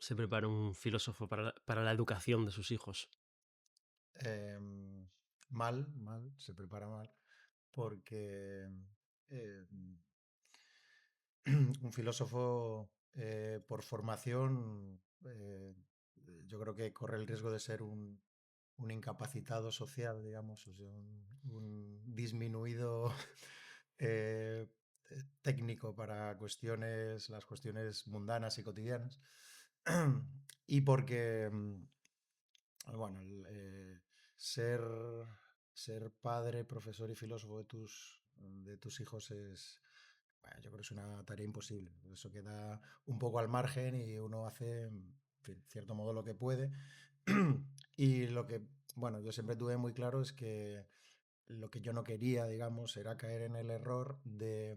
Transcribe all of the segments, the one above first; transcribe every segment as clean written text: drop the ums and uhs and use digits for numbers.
se prepara un filósofo para la educación de sus hijos? Em, mal, se prepara mal, porque eh, un filósofo por formación, yo creo que corre el riesgo de ser un incapacitado social, digamos, o sea, un disminuido eh, técnico para las cuestiones mundanas y cotidianas. Y porque, bueno, ser, ser padre, profesor y filósofo de tus hijos es, bueno, yo creo que es una tarea imposible. Eso queda un poco al margen y uno hace, en fin, cierto modo, lo que puede. Y lo que, bueno, yo siempre tuve muy claro es que lo que yo no quería, digamos, era caer en el error de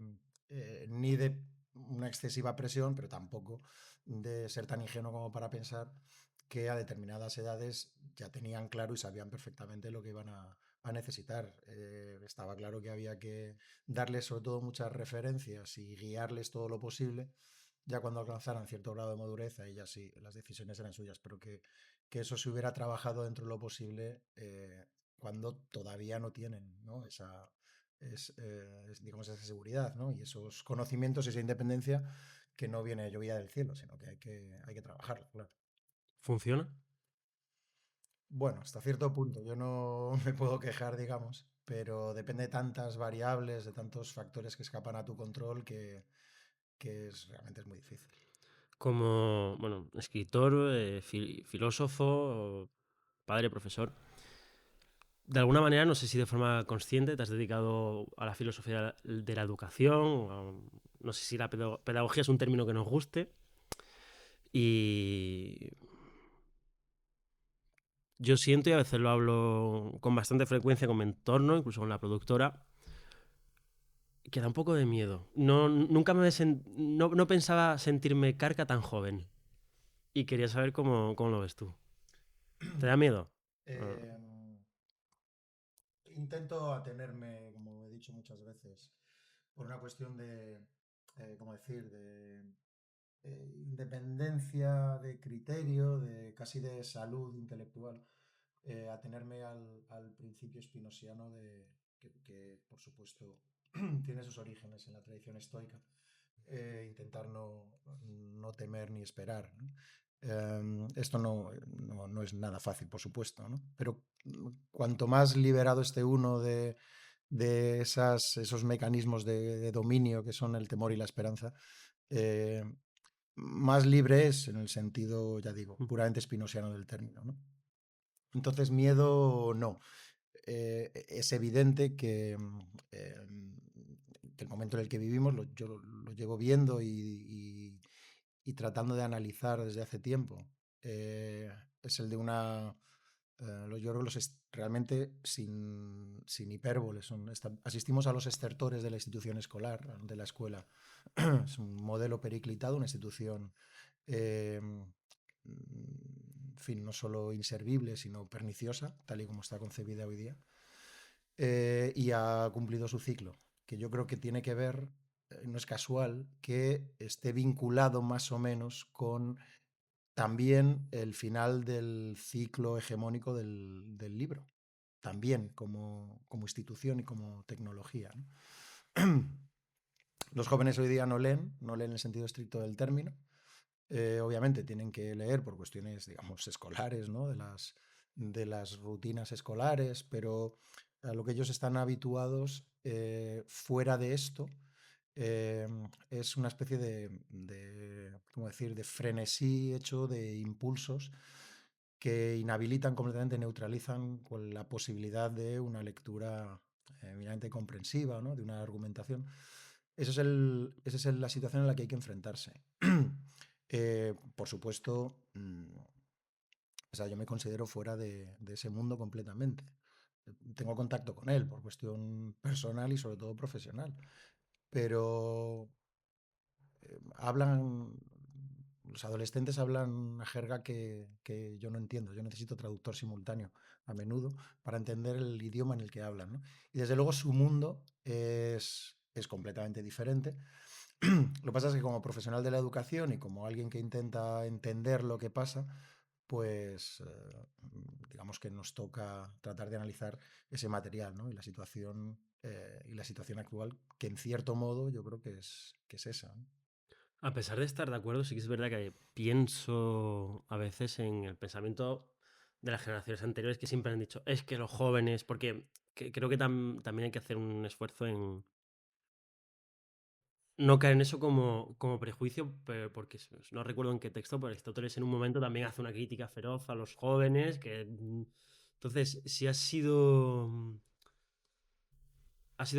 ni de una excesiva presión, pero tampoco de ser tan ingenuo como para pensar que a determinadas edades ya tenían claro y sabían perfectamente lo que iban a necesitar. Estaba claro que había que darles sobre todo muchas referencias y guiarles todo lo posible. Ya cuando alcanzaran cierto grado de madurez, ahí ya sí, las decisiones eran suyas, pero que eso se hubiera trabajado dentro de lo posible cuando todavía no tienen, ¿no? Digamos, esa seguridad, ¿no? Y esos conocimientos, esa independencia que no viene llovida del cielo, sino que hay que trabajarla, claro. ¿Funciona? Bueno, hasta cierto punto, yo no me puedo quejar, digamos, pero depende de tantas variables, de tantos factores que escapan a tu control realmente es muy difícil. Como, bueno, escritor, filósofo, padre, profesor. De alguna manera, no sé si de forma consciente, te has dedicado a la filosofía de la educación. No sé si la pedagogía es un término que nos guste. Y yo siento, y a veces lo hablo con bastante frecuencia con mi entorno, incluso con la productora, que da un poco de miedo. Nunca no pensaba sentirme carca tan joven. Y quería saber cómo lo ves tú. ¿Te da miedo? Ah, Eh, Intento atenerme, como he dicho muchas veces, por una cuestión de, ¿cómo decir?, de independencia de criterio, de casi de salud intelectual, atenerme al principio spinosiano que, por supuesto, tiene sus orígenes en la tradición estoica. Intentar no temer ni esperar, ¿no? Esto no es nada fácil, por supuesto, ¿no? Pero cuanto más liberado esté uno de esos mecanismos de dominio que son el temor y la esperanza, eh, más libre es en el sentido, ya digo, puramente spinosiano del término, ¿no? Entonces, miedo no. Es evidente que el momento en el que vivimos, yo lo llevo viendo y tratando de analizar desde hace tiempo, es el de una... yo creo que realmente sin hipérboles, asistimos a los estertores de la institución escolar, de la escuela. Es un modelo periclitado, una institución en fin, no solo inservible, sino perniciosa, tal y como está concebida hoy día, y ha cumplido su ciclo, que yo creo que tiene que ver, no es casual, que esté vinculado más o menos con también el final del ciclo hegemónico del libro, también como institución y como tecnología, ¿no? Los jóvenes hoy día no leen en el sentido estricto del término. Obviamente tienen que leer por cuestiones, digamos, escolares, ¿no? De las rutinas escolares, pero a lo que ellos están habituados fuera de esto es una especie ¿cómo decir?, de frenesí hecho de impulsos que inhabilitan completamente, neutralizan con la posibilidad de una lectura eminentemente comprensiva, ¿no? De una argumentación. Esa es la situación en la que hay que enfrentarse. Por supuesto, o sea, yo me considero fuera de ese mundo completamente. Tengo contacto con él por cuestión personal y sobre todo profesional, pero hablan, los adolescentes hablan una jerga que yo no entiendo. Yo necesito traductor simultáneo a menudo para entender el idioma en el que hablan, ¿no? Y desde luego su mundo es completamente diferente. Lo que pasa es que como profesional de la educación y como alguien que intenta entender lo que pasa, pues digamos que nos toca tratar de analizar ese material, ¿no? Y la situación actual, que en cierto modo yo creo que es esa, ¿no? A pesar de estar de acuerdo, sí que es verdad que pienso a veces en el pensamiento de las generaciones anteriores que siempre han dicho, es que los jóvenes, porque creo que también hay que hacer un esfuerzo en no caer en eso como prejuicio, porque no recuerdo en qué texto, pero Aristóteles en un momento también hace una crítica feroz a los jóvenes, entonces, si ha sido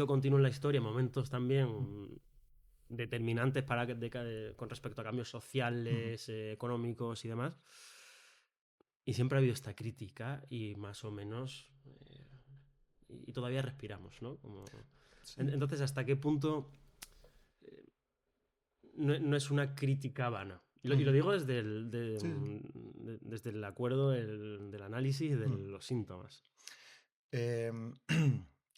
continuo en la historia, momentos también determinantes con respecto a cambios Ujú. sociales, económicos y demás. Y siempre ha habido esta crítica y más o menos... y todavía respiramos, ¿no? Sí, Entonces, ¿hasta qué punto no es una crítica vana? Y lo ujú, digo sí, sí. desde el acuerdo del análisis de Mm. los síntomas. Em,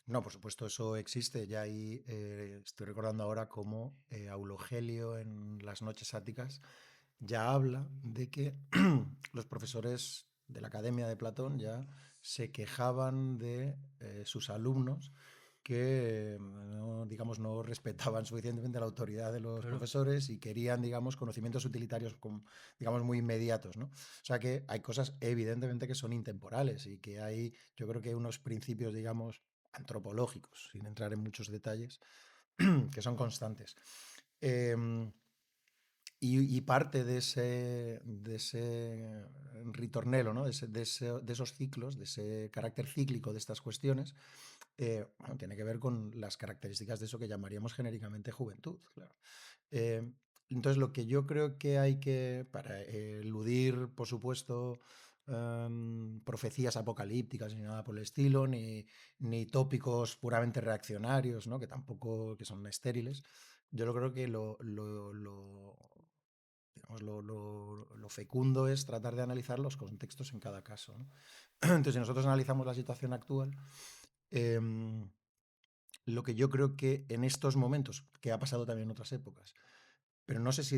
no, por supuesto, eso existe. Ya ahí estoy recordando ahora cómo Aulogelio en las noches áticas ya habla de que los profesores de la Academia de Platón ya se quejaban de sus alumnos que no, digamos, no respetaban suficientemente la autoridad de los Claro. profesores y querían, digamos, conocimientos utilitarios, digamos, muy inmediatos, ¿no? O sea que hay cosas evidentemente que son intemporales y que hay, yo creo que hay unos principios, digamos, antropológicos, sin entrar en muchos detalles, que son constantes. Em, y parte de ese ritornelo, ¿no? De esos ciclos, de ese carácter cíclico de estas cuestiones, bueno, tiene que ver con las características de eso que llamaríamos genéricamente juventud. Claro. Eh, entonces, lo que yo creo que hay que, para eludir, por supuesto, profecías apocalípticas ni nada por el estilo, ni tópicos puramente reaccionarios, ¿no? Que tampoco que son estériles, yo lo creo que digamos, lo fecundo es tratar de analizar los contextos en cada caso, ¿no? Entonces, si nosotros analizamos la situación actual, em, lo que yo creo que en estos momentos, que ha pasado también en otras épocas, pero no sé si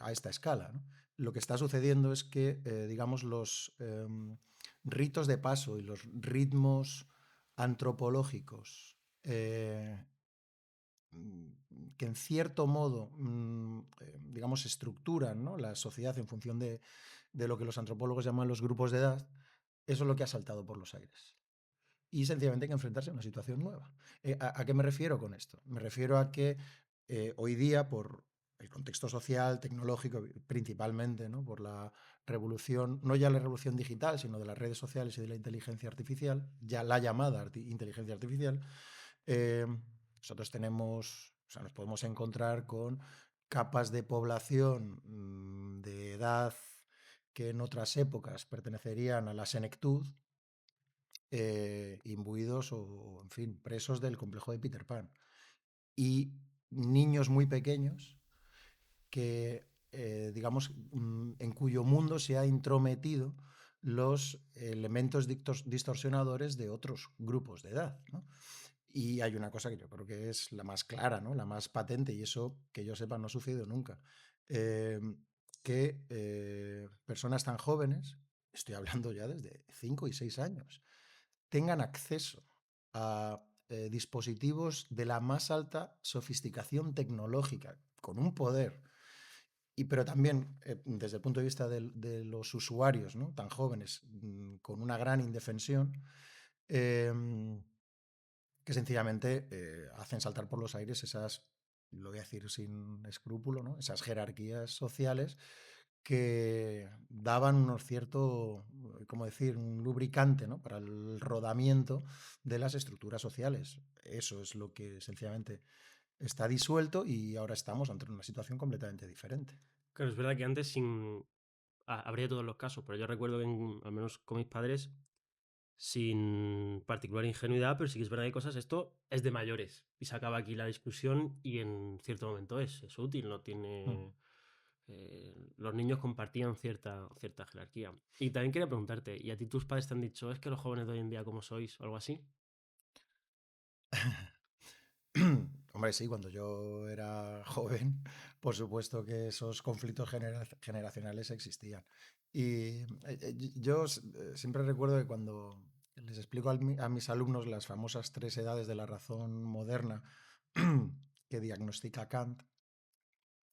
a esta escala, ¿no? Lo que está sucediendo es que, digamos, los ritos de paso y los ritmos antropológicos que en cierto modo, digamos, estructuran, ¿no?, la sociedad en función de lo que los antropólogos llaman los grupos de edad, eso es lo que ha saltado por los aires. Y sencillamente hay que enfrentarse a una situación nueva. ¿A qué me refiero con esto? Me refiero a que hoy día, por el contexto social, tecnológico, principalmente, ¿no?, por la revolución, no ya la revolución digital, sino de las redes sociales y de la inteligencia artificial, ya la llamada inteligencia artificial, eh, nosotros tenemos, o sea, nos podemos encontrar con capas de población de edad que en otras épocas pertenecerían a la senectud, imbuidos o, en fin, presos del complejo de Peter Pan. Y niños muy pequeños que, digamos, en cuyo mundo se ha intrometido los elementos distorsionadores de otros grupos de edad, ¿no? Y hay una cosa que yo creo que es la más clara, ¿no?, la más patente, y eso, que yo sepa, no ha sucedido nunca. Eh, que personas tan jóvenes, estoy hablando ya desde 5 y 6 años, tengan acceso a dispositivos de la más alta sofisticación tecnológica, con un poder, pero también desde el punto de vista de los usuarios, ¿no?, tan jóvenes, con una gran indefensión, eh, que sencillamente hacen saltar por los aires esas, lo voy a decir sin escrúpulo, ¿no?, esas jerarquías sociales que daban unos cierto, ¿cómo decir?, un lubricante, ¿no?, para el rodamiento de las estructuras sociales. Eso es lo que sencillamente está disuelto y ahora estamos ante una situación completamente diferente. Claro, es verdad que antes habría todos los casos, pero yo recuerdo que al menos con mis padres sin particular ingenuidad, pero sí que es verdad que hay cosas, esto es de mayores y se acaba aquí la discusión y en cierto momento es útil, no Mm. tiene... los niños compartían cierta jerarquía. Y también quería preguntarte, ¿y a ti tus padres te han dicho, es que los jóvenes de hoy en día como sois o algo así? Hombre, sí, cuando yo era joven, por supuesto que esos conflictos generacionales existían. Y yo siempre recuerdo que cuando les explico a mis alumnos las famosas tres edades de la razón moderna que diagnostica Kant,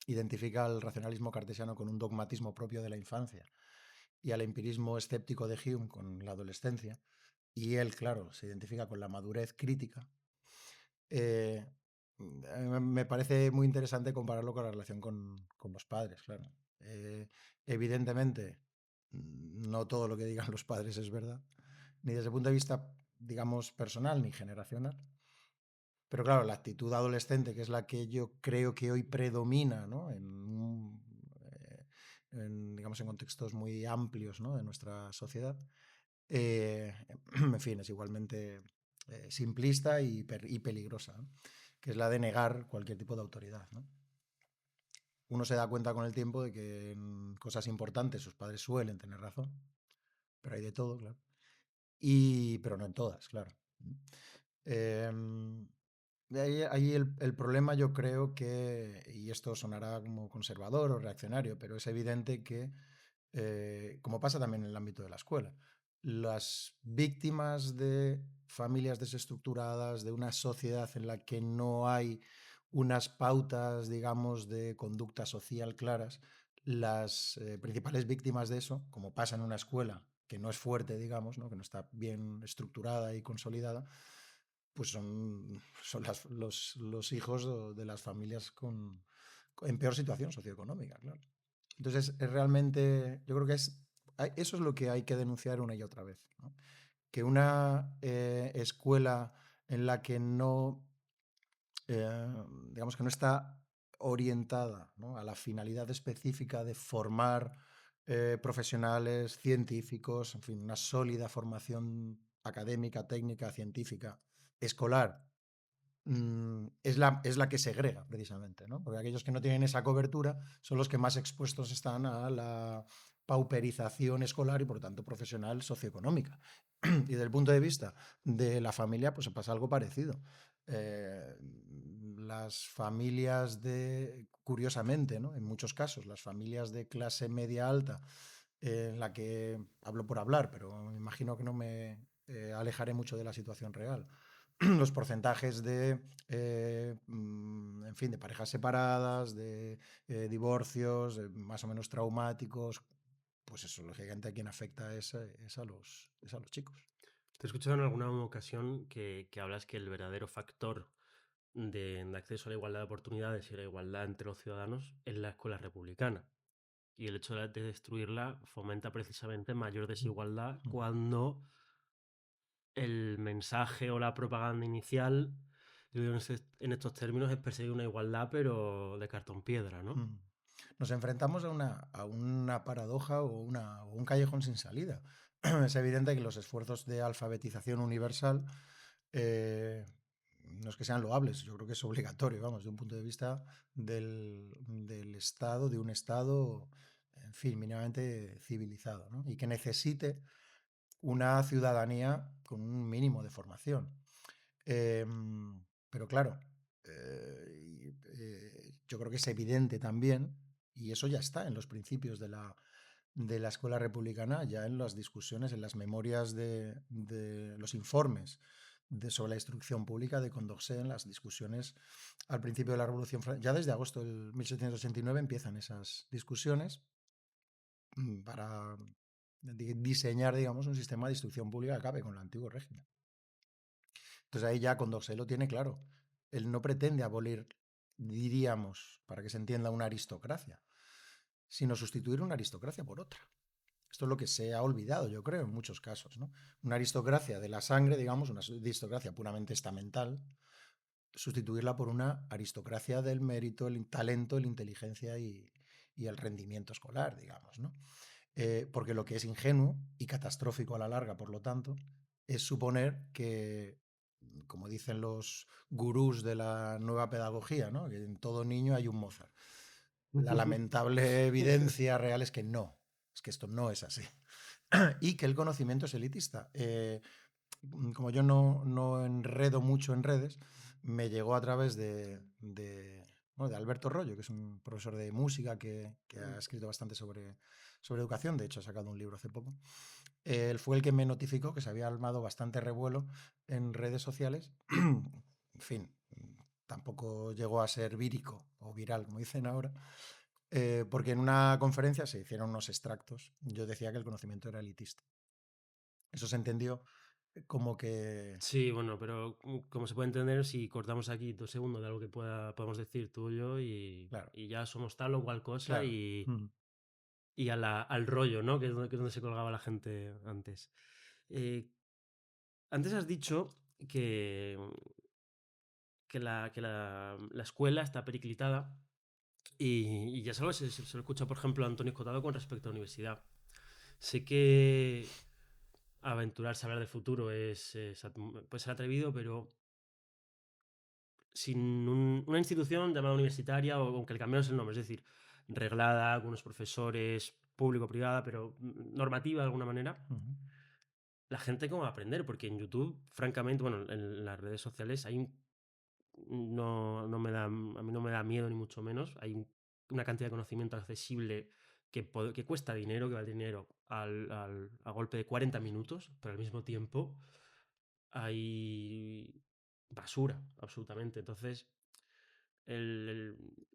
identifica al racionalismo cartesiano con un dogmatismo propio de la infancia y al empirismo escéptico de Hume con la adolescencia, y él, claro, se identifica con la madurez crítica. Eh, Me parece muy interesante compararlo con la relación con los padres, claro. Evidentemente, no todo lo que digan los padres es verdad, ni desde el punto de vista, digamos, personal ni generacional. Pero claro, la actitud adolescente, que es la que yo creo que hoy predomina, ¿no? Digamos, en contextos muy amplios, ¿no?, de nuestra sociedad, en fin, es igualmente simplista y peligrosa, ¿no?, que es la de negar cualquier tipo de autoridad, ¿no? Uno se da cuenta con el tiempo de que en cosas importantes sus padres suelen tener razón, pero hay de todo, claro. Pero no en todas, claro. Em, ahí el problema, yo creo que, y esto sonará como conservador o reaccionario, pero es evidente que, como pasa también en el ámbito de la escuela, las víctimas de familias desestructuradas, de una sociedad en la que no hay unas pautas, digamos, de conducta social claras, las principales víctimas de eso, como pasa en una escuela que no es fuerte, digamos, ¿no?, que no está bien estructurada y consolidada, pues son los hijos de las familias en peor situación socioeconómica, claro. Entonces, es realmente, yo creo que eso es lo que hay que denunciar una y otra vez, ¿no? Que una escuela en la que no, eh, digamos que no está orientada, ¿no?, a la finalidad específica de formar profesionales, científicos, en fin, una sólida formación académica, técnica, científica, escolar, es la que segrega, precisamente, ¿no? Porque aquellos que no tienen esa cobertura son los que más expuestos están a la pauperización escolar y, por tanto, profesional socioeconómica. Y desde el punto de vista de la familia, pues se pasa algo parecido. Eh, las familias curiosamente, ¿no?, en muchos casos, las familias de clase media alta, en la que hablo por hablar, pero me imagino que no me alejaré mucho de la situación real. Los porcentajes en fin, de parejas separadas, de divorcios, más o menos traumáticos, pues eso, lógicamente a quien afecta es a los chicos. Te he escuchado en alguna ocasión que hablas que el verdadero factor de acceso a la igualdad de oportunidades y la igualdad entre los ciudadanos es la escuela republicana. Y el hecho de destruirla fomenta precisamente mayor desigualdad cuando el mensaje o la propaganda inicial, yo digo en estos términos, es perseguir una igualdad, pero de cartón piedra, ¿no? Nos enfrentamos a una paradoja o un callejón sin salida. Es evidente que los esfuerzos de alfabetización universal no es que sean loables, yo creo que es obligatorio, vamos, de un punto de vista del Estado, de un Estado, en fin, mínimamente civilizado, ¿no?, y que necesite una ciudadanía con un mínimo de formación. Pero claro, yo creo que es evidente también, y eso ya está en los principios de la escuela republicana, ya en las discusiones, en las memorias de los informes sobre la instrucción pública de Condorcet, en las discusiones al principio de la Revolución Francesa. Ya desde agosto del 1789 empiezan esas discusiones para diseñar, digamos, un sistema de instrucción pública que acabe con el antiguo régimen. Entonces ahí ya Condorcet lo tiene claro. Él no pretende abolir, diríamos, para que se entienda, una aristocracia, sino sustituir una aristocracia por otra. Esto es lo que se ha olvidado, yo creo, en muchos casos, ¿no? Una aristocracia de la sangre, digamos, una aristocracia puramente estamental, sustituirla por una aristocracia del mérito, el talento, la inteligencia y el rendimiento escolar, digamos, ¿no? Porque lo que es ingenuo y catastrófico a la larga, por lo tanto, es suponer que, como dicen los gurús de la nueva pedagogía, ¿no?, que en todo niño hay un Mozart. La lamentable evidencia real es que no, es que esto no es así. Y que el conocimiento es elitista. Como yo no enredo mucho en redes, me llegó a través bueno, de Alberto Rollo, que es un profesor de música que ha escrito bastante sobre educación, de hecho ha sacado un libro hace poco. Él fue el que me notificó que se había armado bastante revuelo en redes sociales. En fin, tampoco llegó a ser vírico o viral, como dicen ahora, porque en una conferencia se hicieron unos extractos. Yo decía que el conocimiento era elitista. Eso se entendió como que... Sí, bueno, pero como se puede entender, si cortamos aquí 2 segundos de algo que podamos decir tú y yo Claro, y ya somos tal o cual cosa claro. y al rollo, ¿no? Que es donde se colgaba la gente antes. Eh, Antes has dicho que, que la escuela está periclitada y ya sabes, se lo escucha, por ejemplo, a Antonio Escotado con respecto a la universidad. Sé que aventurarse a hablar del futuro puede ser atrevido, pero sin una institución llamada universitaria, o aunque le cambiamos el nombre, es decir, reglada, con unos profesores, público-privada, pero normativa de alguna manera, Ujú. la gente cómo va a aprender, porque en YouTube, francamente, bueno, en las redes sociales no me a mí no me da miedo ni mucho menos, hay una cantidad de conocimiento accesible que cuesta dinero, que vale dinero a golpe de 40 minutos, pero al mismo tiempo hay basura, absolutamente. Entonces, el, el-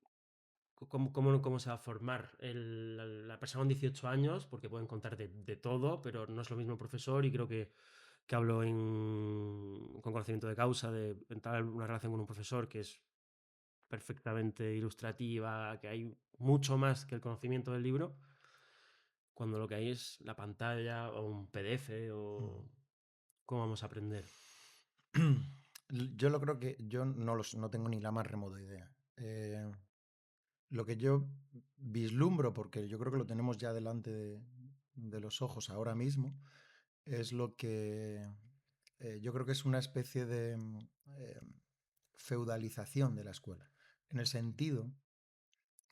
¿cómo se va a formar la persona con 18 años? Porque pueden contar de todo, pero no es lo mismo el profesor y creo que hablo con conocimiento de causa, de entrar en una relación con un profesor que es perfectamente ilustrativa, que hay mucho más que el conocimiento del libro, cuando lo que hay es la pantalla o un PDF o cómo vamos a aprender. Yo lo creo que yo no tengo ni la más remota idea. Lo que yo vislumbro, porque yo creo que lo tenemos ya delante de los ojos ahora mismo, es lo que yo creo que es una especie de feudalización de la escuela, en el sentido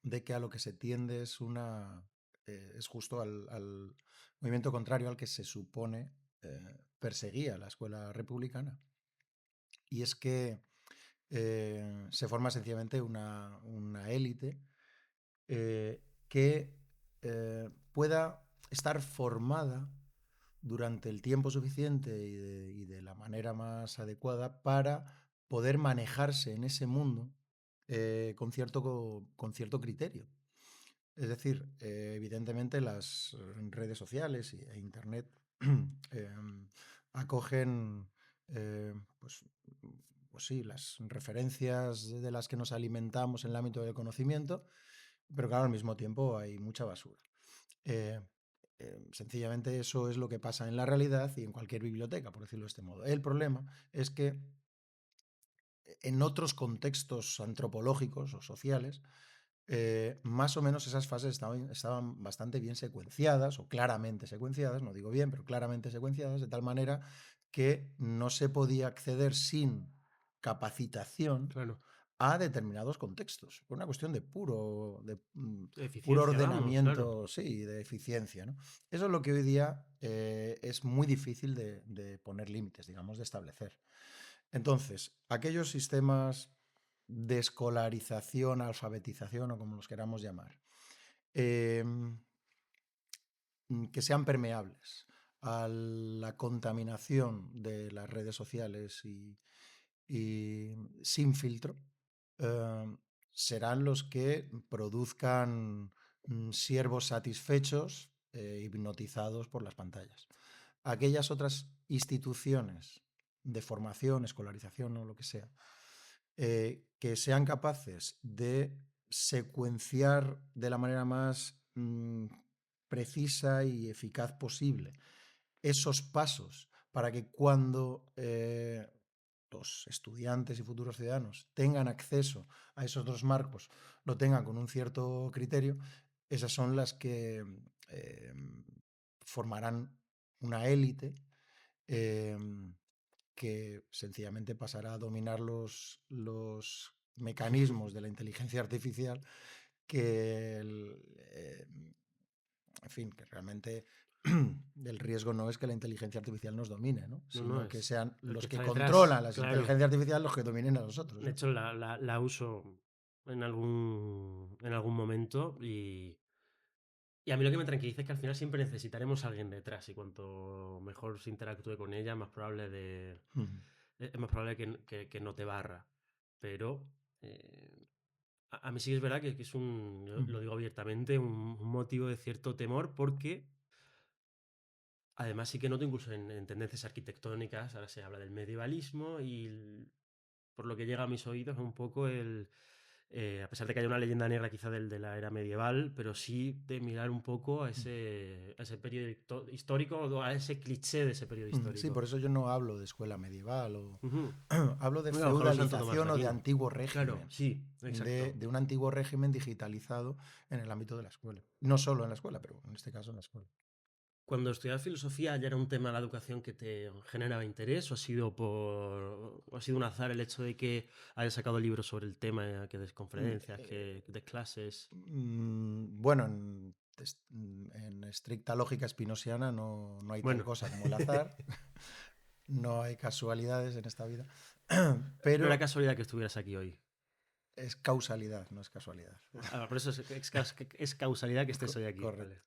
de que a lo que se tiende es justo al movimiento contrario al que se supone perseguía la escuela republicana. Y es que se forma sencillamente una élite que pueda estar formada durante el tiempo suficiente y de la manera más adecuada para poder manejarse en ese mundo con cierto criterio. Es decir, evidentemente las redes sociales e Internet acogen pues, pues sí, las referencias de las que nos alimentamos en el ámbito del conocimiento, pero claro, al mismo tiempo hay mucha basura. Eh, Sencillamente eso es lo que pasa en la realidad y en cualquier biblioteca, por decirlo de este modo. El problema es que en otros contextos antropológicos o sociales, más o menos esas fases estaban bastante bien secuenciadas o claramente secuenciadas, no digo bien, pero claramente secuenciadas, de tal manera que no se podía acceder sin capacitación Claro, a determinados contextos, por una cuestión de puro eficiencia, vamos, claro. ordenamiento, sí, de eficiencia, ¿no? Eso es lo que hoy día es muy difícil de poner límites, digamos, de establecer. Entonces, aquellos sistemas de escolarización, alfabetización o como los queramos llamar, eh, que sean permeables a la contaminación de las redes sociales y sin filtro, eh, serán los que produzcan siervos satisfechos, hipnotizados por las pantallas. Aquellas otras instituciones de formación, escolarización o lo que sea, que sean capaces de secuenciar de la manera más precisa y eficaz posible esos pasos para que cuando los estudiantes y futuros ciudadanos tengan acceso a esos dos marcos, lo tengan con un cierto criterio, esas son las que eh, formarán una élite eh, que sencillamente pasará a dominar los mecanismos de la inteligencia artificial que, en fin, que realmente el riesgo no es que la inteligencia artificial nos domine, ¿no? No, no, Sino que es sean el que los que está detrás, controlan la claro. inteligencia artificial los que dominen a nosotros, De ¿no? hecho, la uso en algún momento y a mí lo que me tranquiliza es que al final siempre necesitaremos a alguien detrás y cuanto mejor se interactúe con ella, Mm, es más probable que no te barra. Pero a mí sí que es verdad que es yo mm. lo digo abiertamente, un motivo de cierto temor porque además sí que noto incluso en tendencias arquitectónicas, ahora se habla del medievalismo y por lo que llega a mis oídos un poco a pesar de que haya una leyenda negra quizá de la era medieval, pero sí de mirar un poco a ese periodo histórico o a ese cliché de ese periodo Sí, histórico. por eso yo no hablo de escuela medieval o Ujú. hablo de Bueno, a lo mejor un Santo Tomás de feudalización o de Aquino. antiguo Claro, régimen, sí, exacto. de un antiguo régimen digitalizado en el ámbito de la escuela. No solo en la escuela, pero en este caso en la escuela. Cuando estudiabas filosofía, ¿ya era un tema de la educación que te generaba interés o ha sido un azar el hecho de que hayas sacado libros sobre el tema, que des Mm, conferencias, que des clases? Bueno, en estricta lógica spinosiana no hay tal Bueno, cosa como el azar, no hay casualidades en esta vida, no era pero casualidad que estuvieras aquí hoy. es causalidad, no es casualidad. Por eso es causalidad que estés hoy aquí, Correcto. ¿vale?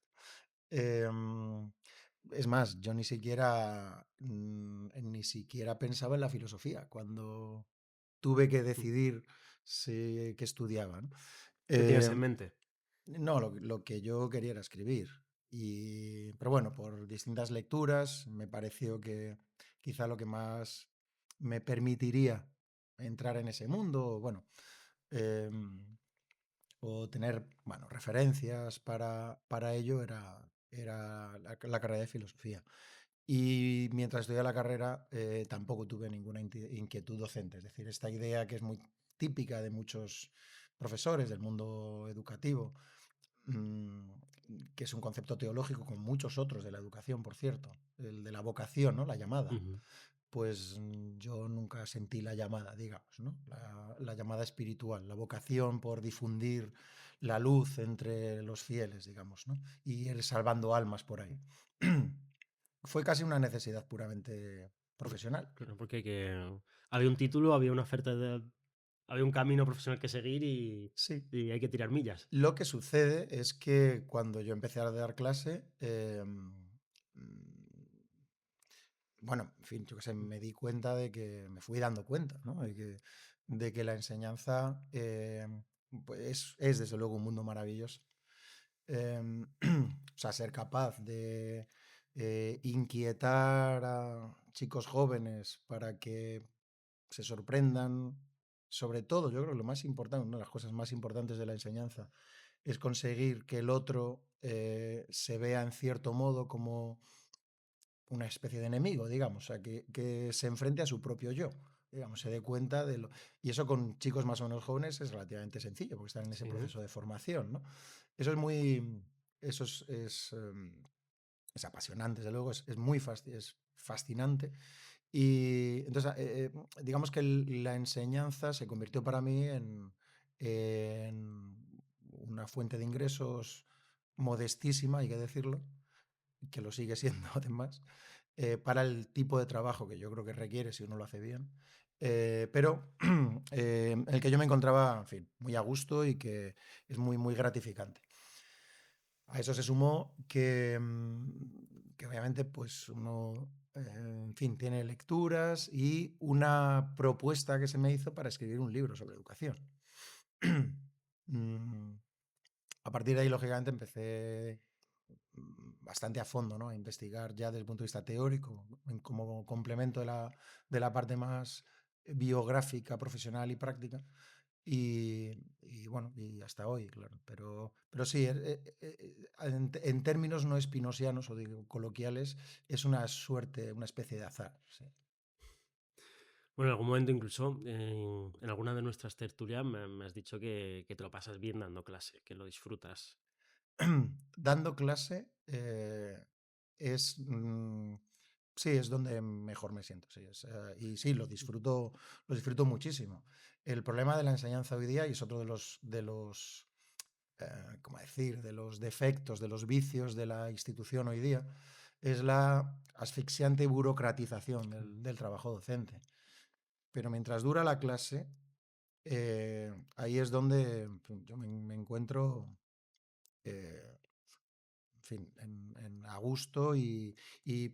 Em, es más, yo ni siquiera pensaba en la filosofía cuando tuve que decidir qué estudiaba, ¿no? ¿Qué tienes Eh, en mente? no, lo que yo quería era escribir. Pero bueno, por distintas lecturas me pareció que quizá lo que más me permitiría entrar en ese mundo, bueno, em, o tener, bueno, referencias para ello era la carrera de filosofía. Y mientras estudiaba la carrera tampoco tuve ninguna inquietud docente. Es decir, esta idea que es muy típica de muchos profesores del mundo educativo, mm, que es un concepto teológico con muchos otros de la educación, por cierto, el de la vocación, ¿no? La llamada. Ujú. Pues yo nunca sentí la llamada, digamos, ¿no? La llamada espiritual, la vocación por difundir la luz entre los fieles, digamos, ¿no? Y ir salvando almas por ahí. Fue casi una necesidad puramente profesional. Claro, porque había un título, había una oferta había un camino profesional que seguir Sí. y hay que tirar millas. Lo que sucede es que cuando yo empecé a dar clase, bueno, en fin, yo qué sé, me di cuenta de que me fui dando cuenta, ¿no? De que la enseñanza pues es desde luego un mundo maravilloso. O sea, ser capaz de inquietar a chicos jóvenes para que se sorprendan, sobre todo, yo creo que lo más importante, una de las cosas más importantes de la enseñanza es conseguir que el otro se vea en cierto modo como una especie de enemigo, digamos, o sea, que se enfrente a su propio yo, digamos, se dé cuenta de lo... Y eso con chicos más o menos jóvenes es relativamente sencillo, porque están en ese Sí, ¿eh? proceso de formación, ¿no? Eso es muy... Eso es apasionante, desde luego, es fascinante. Y entonces, digamos que la enseñanza se convirtió para mí en una fuente de ingresos modestísima, hay que decirlo, que lo sigue siendo además, para el tipo de trabajo que yo creo que requiere si uno lo hace bien, pero en el que yo me encontraba, en fin, muy a gusto y que es muy, muy gratificante. A eso se sumó que obviamente pues uno, en fin, tiene lecturas y una propuesta que se me hizo para escribir un libro sobre educación. Mm, a partir de ahí, lógicamente, empecé bastante a fondo, ¿no? A investigar ya desde el punto de vista teórico, como complemento de la parte más biográfica, profesional y práctica. Y bueno, y hasta hoy, claro. Pero sí, en términos no espinosianos o digo, coloquiales, es una suerte, una especie de azar. Sí. Bueno, en algún momento incluso en alguna de nuestras tertulias me has dicho que te lo pasas bien dando clase, que lo disfrutas. Dando clase es, sí, es donde mejor me siento. Sí, y sí, lo disfruto muchísimo. El problema de la enseñanza hoy día, y es otro de los ¿cómo decir?, de los defectos, de los vicios de la institución hoy día, es la asfixiante burocratización del trabajo docente. Pero mientras dura la clase, ahí es donde yo me encuentro, eh, en fin, a gusto y,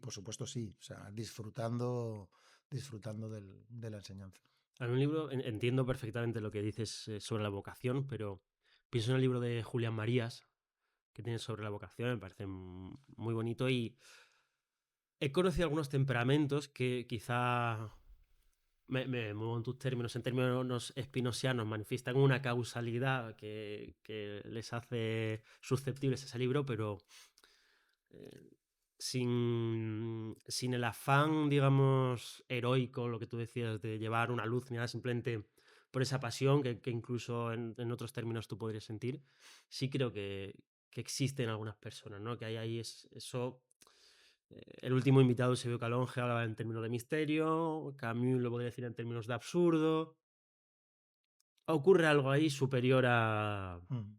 por supuesto, sí, o sea, disfrutando de la enseñanza. Hay un libro, entiendo perfectamente lo que dices sobre la vocación, pero pienso en el libro de Julián Marías, que tiene sobre la vocación, me parece muy bonito y he conocido algunos temperamentos que quizá me muevo en tus términos, en términos espinosianos, manifiestan una causalidad que les hace susceptibles a ese libro, pero eh, sin el afán, digamos, heroico, lo que tú decías, de llevar una luz ni nada, simplemente por esa pasión que incluso en otros términos tú podrías sentir, sí creo que existen algunas personas, ¿no? Que hay ahí eso. El último invitado, Silvio Calonge, hablaba en términos de misterio, Camus lo podría decir en términos de absurdo. Ocurre algo ahí superior Mm,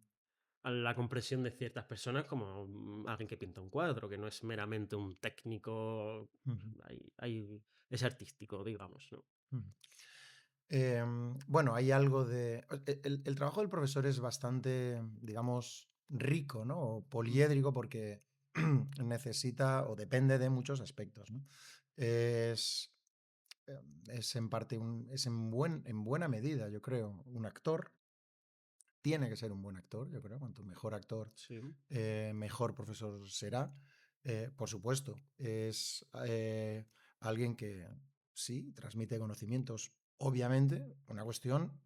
a la comprensión de ciertas personas, como alguien que pinta un cuadro, que no es meramente un técnico, ujú, es artístico, digamos, ¿no? ujú. Bueno, hay algo de... El trabajo del profesor es bastante, digamos, rico, ¿no? O poliédrico porque necesita o depende de muchos aspectos, ¿no? Es, es en parte, es en buena medida, yo creo, un actor. Tiene que ser un buen actor, yo creo. Cuanto mejor actor, Sí. mejor profesor será. Por supuesto, es alguien que sí transmite conocimientos, obviamente, una cuestión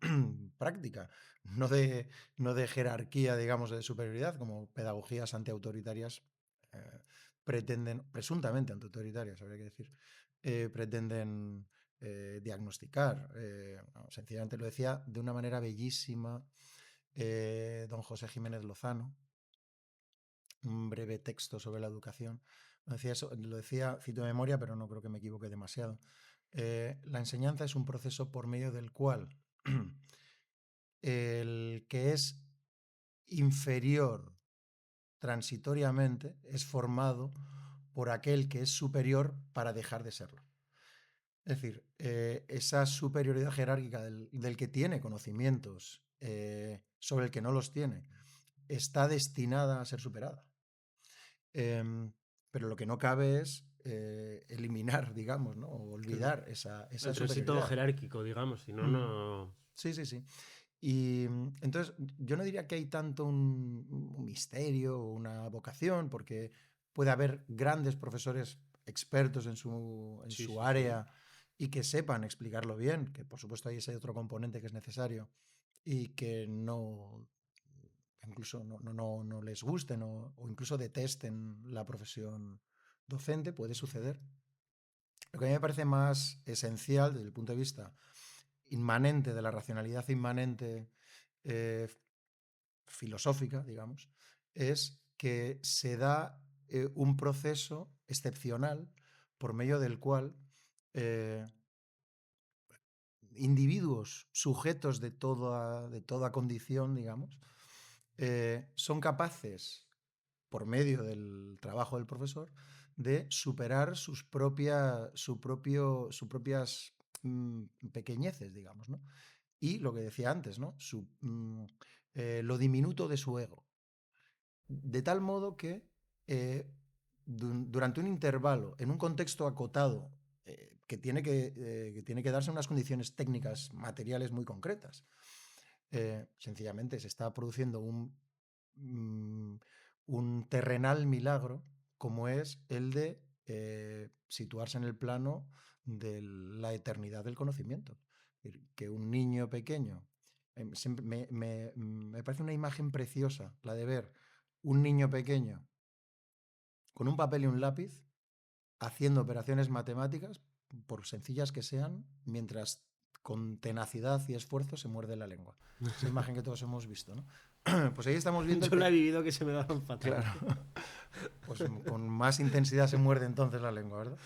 práctica, no de, no de jerarquía, digamos, de superioridad, como pedagogías antiautoritarias eh, pretenden, presuntamente antiautoritarias, habría que decir, pretenden diagnosticar. No, sencillamente lo decía de una manera bellísima don José Jiménez Lozano, un breve texto sobre la educación. Lo decía, cito de memoria, pero no creo que me equivoque demasiado. La enseñanza es un proceso por medio del cual el que es inferior transitoriamente es formado por aquel que es superior para dejar de serlo. Es decir, esa superioridad jerárquica del que tiene conocimientos sobre el que no los tiene está destinada a ser superada. Pero lo que no cabe es eliminar, digamos, ¿no? O olvidar esa El tránsito superioridad. jerárquico, digamos, si no, Mm, no. sí, sí, sí. Y entonces yo no diría que hay tanto un misterio o una vocación, porque puede haber grandes profesores expertos en Sí, su sí, sí. área y que sepan explicarlo bien, que por supuesto hay ese otro componente que es necesario y que no, incluso no les gusten o incluso detesten la profesión docente, puede suceder. Lo que a mí me parece más esencial desde el punto de vista inmanente de la racionalidad inmanente eh, filosófica, digamos, es que se da un proceso excepcional por medio del cual eh, individuos sujetos de toda condición, digamos, son capaces, por medio del trabajo del profesor, de superar sus propias pequeñeces, digamos, ¿no? Y lo que decía antes, ¿no? Lo diminuto de su ego. De tal modo que durante un intervalo, en un contexto acotado, que tiene que darse en unas condiciones técnicas, materiales muy concretas, sencillamente se está produciendo mm, un terrenal milagro como es el de situarse en el plano de la eternidad del conocimiento. Es decir, que un niño pequeño, me parece una imagen preciosa la de ver un niño pequeño con un papel y un lápiz haciendo operaciones matemáticas, por sencillas que sean, mientras con tenacidad y esfuerzo se muerde la lengua. Esa imagen que todos hemos visto, ¿no? Pues ahí estamos viendo Yo la he vivido que se me daban fatal. Claro, pues con más intensidad se muerde entonces la lengua, ¿verdad?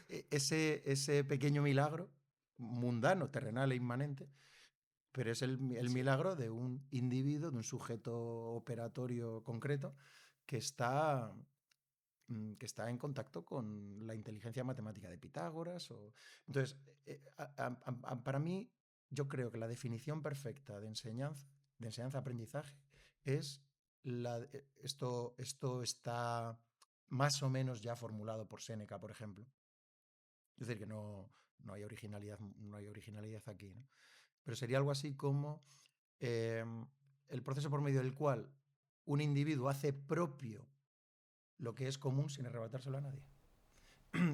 Ese pequeño milagro, mundano, terrenal e inmanente, pero es el milagro de un individuo, de un sujeto operatorio concreto que está en contacto con la inteligencia matemática de Pitágoras. Entonces, para mí, yo creo que la definición perfecta de enseñanza-aprendizaje es esto está más o menos ya formulado por Séneca, por ejemplo. Es decir, que no hay originalidad aquí, ¿no? Pero sería algo así como el proceso por medio del cual un individuo hace propio lo que es común sin arrebatárselo a nadie.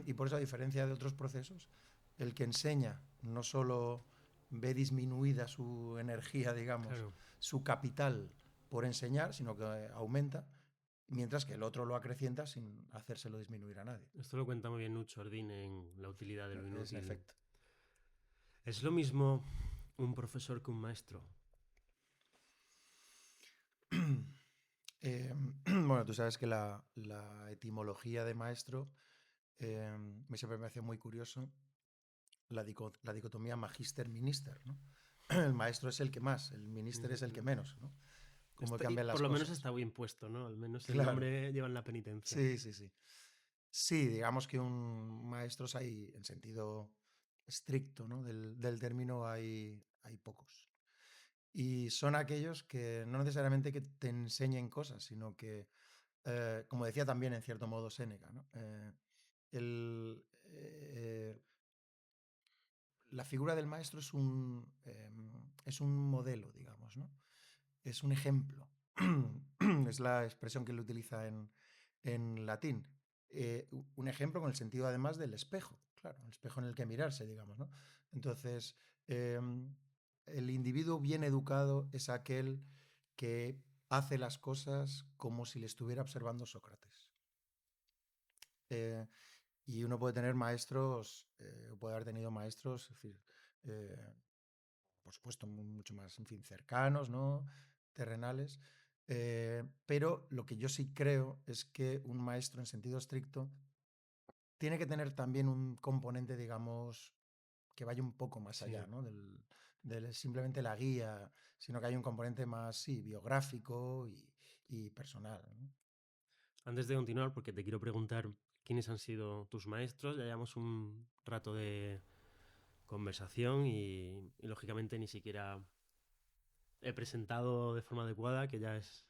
Y por eso, a diferencia de otros procesos, el que enseña no solo ve disminuida su energía, digamos, Claro. su capital por enseñar, sino que aumenta, mientras que el otro lo acrecienta sin hacérselo disminuir a nadie. Esto lo cuenta muy bien Nucho Ordine en La utilidad de lo Es inútil. efecto. ¿Es lo mismo un profesor que un maestro? Bueno, tú sabes que la etimología de maestro siempre me hace muy curioso la dicotomía magister-minister, ¿no? El maestro es el que más, el minister es el que menos, ¿no? Cómo cambian Por las lo menos cosas. está bien puesto, ¿no? Al menos el Claro, nombre lleva en la penitencia. sí, sí, sí. Sí, digamos que un maestros hay, en sentido estricto, ¿no? del término, hay pocos. Y son aquellos que no necesariamente que te enseñen cosas, sino que, como decía también en cierto modo Séneca, ¿no? El, la figura del maestro es un modelo, digamos, ¿no? Es un ejemplo. Es la expresión que él utiliza en latín. Un ejemplo con el sentido además del espejo, claro, el espejo en el que mirarse, digamos, ¿no? Entonces, el individuo bien educado es aquel que hace las cosas como si le estuviera observando Sócrates. Eh, y uno puede tener maestros, puede haber tenido maestros, es decir, eh, por supuesto, mucho más, en fin, cercanos, ¿no? Terrenales. Pero lo que yo sí creo es que un maestro en sentido estricto tiene que tener también un componente, digamos, que vaya un poco más Sí. allá, ¿no? Simplemente la guía, sino que hay un componente más, sí, biográfico y personal, ¿no? Antes de continuar, porque te quiero preguntar quiénes han sido tus maestros, ya llevamos un rato de conversación y lógicamente ni siquiera he presentado de forma adecuada, que ya es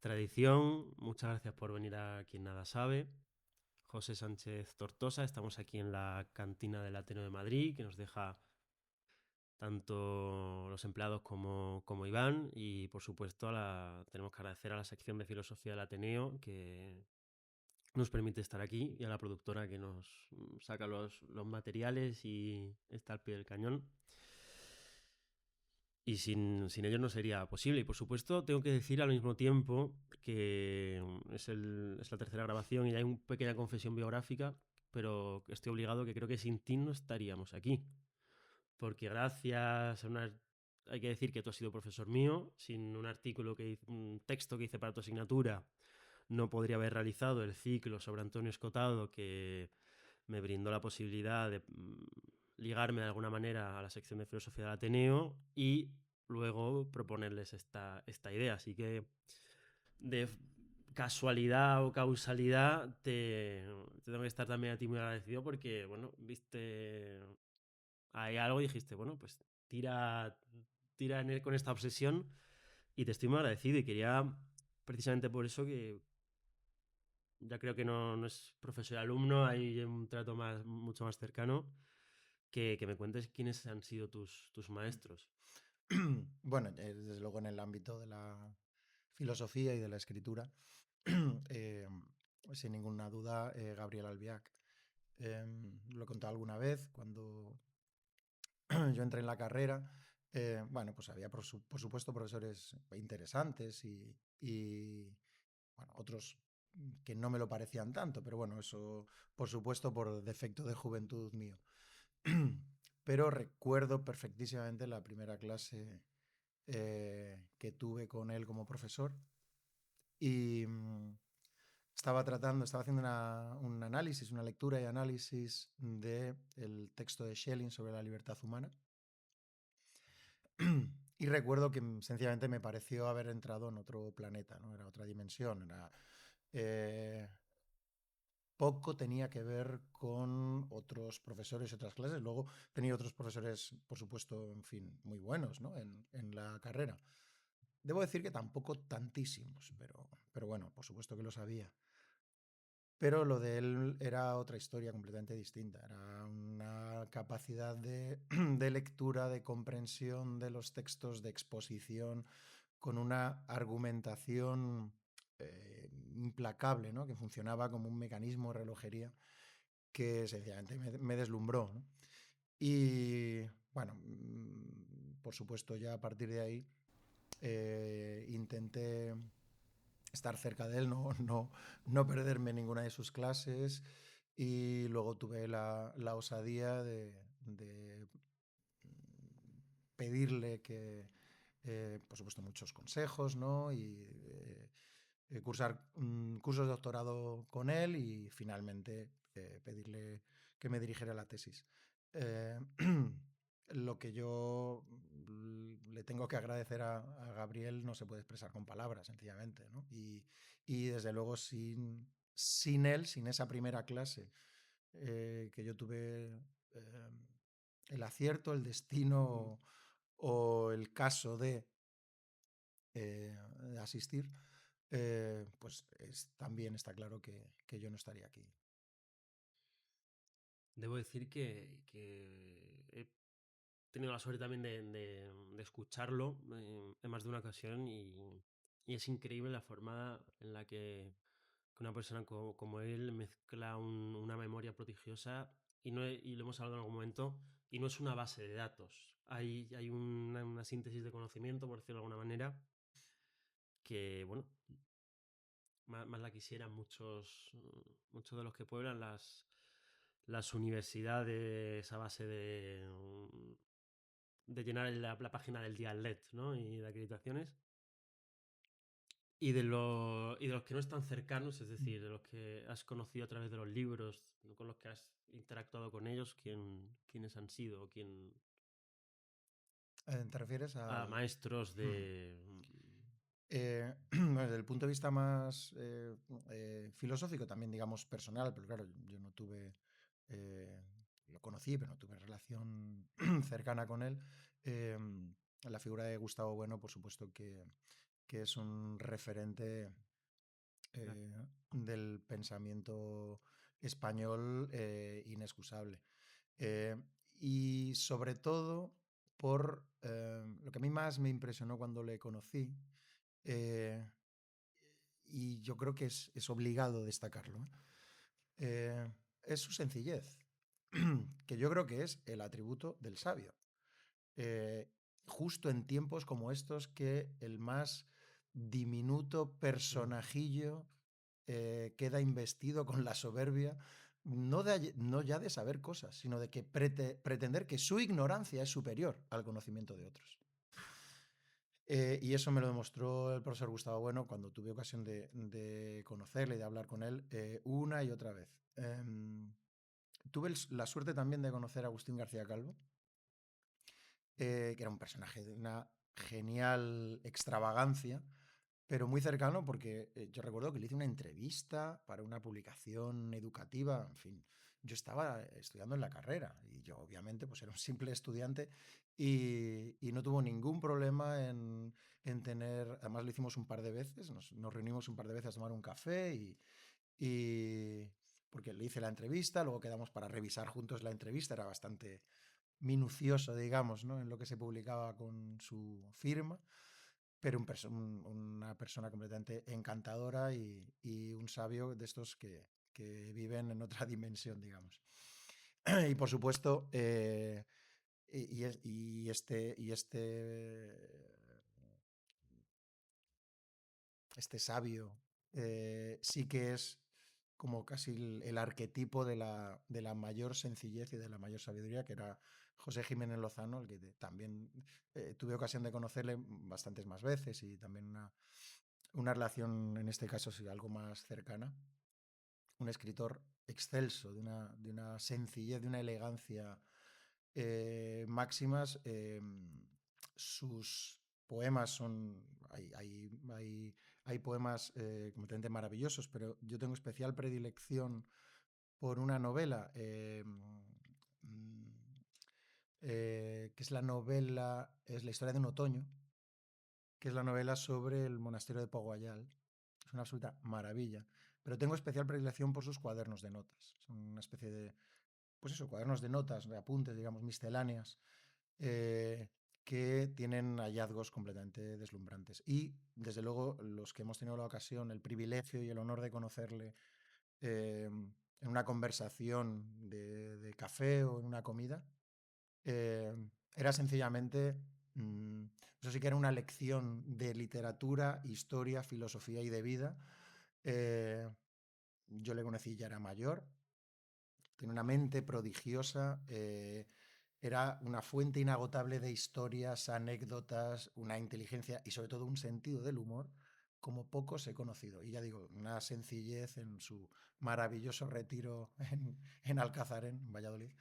tradición. Muchas gracias por venir a Quien Nada Sabe. José Sánchez Tortosa, estamos aquí en la cantina del Ateneo de Madrid, que nos deja tanto los empleados como Iván, y por supuesto tenemos que agradecer a la sección de filosofía del Ateneo que nos permite estar aquí, y a la productora que nos saca los materiales y está al pie del cañón. Y sin ellos no sería posible. Y por supuesto tengo que decir al mismo tiempo que es la tercera grabación y hay una pequeña confesión biográfica, pero estoy obligado, que creo que sin ti no estaríamos aquí. Porque gracias a hay que decir que tú has sido profesor mío. Sin un texto que hice para tu asignatura, no podría haber realizado el ciclo sobre Antonio Escotado, que me brindó la posibilidad de ligarme de alguna manera a la sección de filosofía del Ateneo y luego proponerles esta idea. Así que, de casualidad o causalidad, te tengo que estar también a ti muy agradecido, porque, bueno, viste hay algo y dijiste, bueno, pues tira con esta obsesión, y te estoy muy agradecido. Y quería, precisamente por eso, que ya creo que no es profesor y alumno, hay un trato mucho más cercano, que me cuentes quiénes han sido tus maestros. Bueno, desde luego en el ámbito de la filosofía y de la escritura, eh, sin ninguna duda, Gabriel Albiac. Lo he contado alguna vez cuando yo entré en la carrera. Bueno, pues había por supuesto profesores interesantes bueno, otros que no me lo parecían tanto, pero bueno, eso por supuesto por defecto de juventud mío. Pero recuerdo perfectísimamente la primera clase que tuve con él como profesor, y estaba haciendo un análisis, una lectura y análisis del texto de Schelling sobre la libertad humana. Y recuerdo que sencillamente me pareció haber entrado en otro planeta, ¿no? Era otra dimensión, eh, poco tenía que ver con otros profesores y otras clases. Luego tenía otros profesores, por supuesto, en fin, muy buenos, ¿no? En la carrera. Debo decir que tampoco tantísimos, pero bueno, por supuesto que lo sabía. Pero lo de él era otra historia completamente distinta. Era una capacidad de lectura, de comprensión de los textos, de exposición, con una argumentación implacable, ¿no? Que funcionaba como un mecanismo de relojería que sencillamente me deslumbró, ¿no? Y bueno, por supuesto, ya a partir de ahí intenté estar cerca de él, no perderme ninguna de sus clases, y luego tuve la osadía de pedirle que, por supuesto, muchos consejos, ¿no? Y cursar cursos de doctorado con él y finalmente pedirle que me dirigiera la tesis. Eh, lo que yo le tengo que agradecer a Gabriel no se puede expresar con palabras, sencillamente, ¿no? Y desde luego sin él, sin esa primera clase que yo tuve el acierto, el Mm. destino o el caso de asistir, pues también está claro que yo no estaría aquí. Debo decir que he tenido la suerte también de escucharlo en más de una ocasión y es increíble la forma en la que una persona como él mezcla una memoria prodigiosa y lo hemos hablado en algún momento, y no es una base de datos. Hay una síntesis de conocimiento, por decirlo de alguna manera, que, bueno, más la quisieran muchos de los que pueblan las universidades a base de llenar la página del Dialnet, ¿no? Y de acreditaciones. Y de los que no están cercanos, es decir, de los que has conocido a través de los libros, ¿no? Con los que has interactuado con ellos, quiénes han sido, ¿Te refieres a al...? maestros Hmm. de... Desde el punto de vista más filosófico, también digamos personal, pero claro, yo no tuve, eh, lo conocí, pero no tuve relación cercana con él. eh, la figura de Gustavo Bueno, por supuesto que es un referente del pensamiento español inexcusable. Eh, y sobre todo por lo que a mí más me impresionó cuando le conocí, eh, y yo creo que es obligado destacarlo, eh, es su sencillez, que yo creo que es el atributo del sabio. Eh, Justo en tiempos como estos que el más diminuto Mm. personajillo queda investido con la soberbia, no ya de saber cosas, sino de que pretender que su ignorancia es superior al conocimiento de otros. Y eso me lo demostró el profesor Gustavo Bueno cuando tuve ocasión de conocerle y de hablar con él una y otra vez. Tuve la suerte también de conocer a Agustín García Calvo, que era un personaje de una genial extravagancia, pero muy cercano porque yo recuerdo que le hice una entrevista para una publicación educativa, en fin, yo estaba estudiando en la carrera y yo obviamente pues era un simple estudiante y no tuvo ningún problema en tener, además lo hicimos un par de veces, nos reunimos un par de veces a tomar un café y porque le hice la entrevista, luego quedamos para revisar juntos la entrevista, era bastante minucioso, digamos, ¿no? En lo que se publicaba con su firma, pero una persona completamente encantadora y un sabio de estos que viven en otra dimensión, digamos. Y por supuesto, este sabio sí que es como casi el arquetipo de la mayor sencillez y de la mayor sabiduría, que era José Jiménez Lozano, el que también tuve ocasión de conocerle bastantes más veces y también una relación, en este caso, sí, algo más cercana. Un escritor excelso, de una sencillez, de una elegancia máximas. sus poemas son... Hay poemas completamente maravillosos, pero yo tengo especial predilección por una novela que es es la historia de un otoño, que es la novela sobre el monasterio de Poguayal. Es una absoluta maravilla. Pero tengo especial predilección por sus cuadernos de notas. Son una especie de, pues eso, cuadernos de notas, de apuntes, digamos, misceláneas, eh, que tienen hallazgos completamente deslumbrantes. Y, desde luego, los que hemos tenido la ocasión, el privilegio y el honor de conocerle en una conversación de café o en una comida, eh, era sencillamente, eso sí que era una lección de literatura, historia, filosofía y de vida. Eh, yo le conocí, ya era mayor, tiene una mente prodigiosa, era una fuente inagotable de historias, anécdotas, una inteligencia y sobre todo un sentido del humor como pocos he conocido. Y ya digo, una sencillez en su maravilloso retiro en Alcázar, en Valladolid,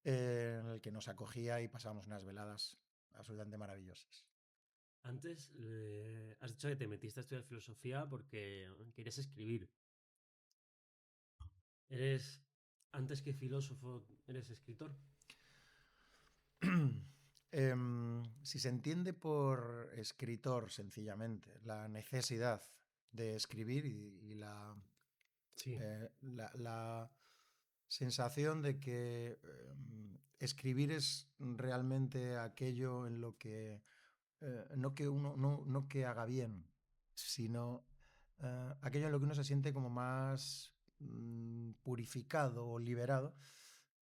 en el que nos acogía y pasábamos unas veladas absolutamente maravillosas. Antes has dicho que te metiste a estudiar filosofía porque querías escribir. Eres, antes que filósofo, eres escritor. Si se entiende por escritor sencillamente la necesidad de escribir y Sí. la sensación de que escribir es realmente aquello en lo que no que uno no que haga bien, sino aquello en lo que uno se siente como más purificado o liberado.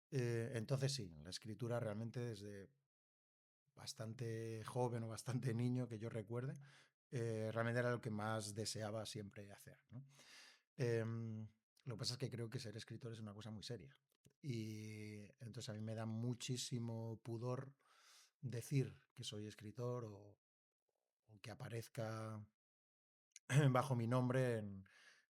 Entonces sí, la escritura realmente desde bastante joven o bastante niño que yo recuerde, realmente era lo que más deseaba siempre hacer, ¿no? Lo que pasa es que creo que ser escritor es una cosa muy seria. Y entonces a mí me da muchísimo pudor decir que soy escritor o que aparezca bajo mi nombre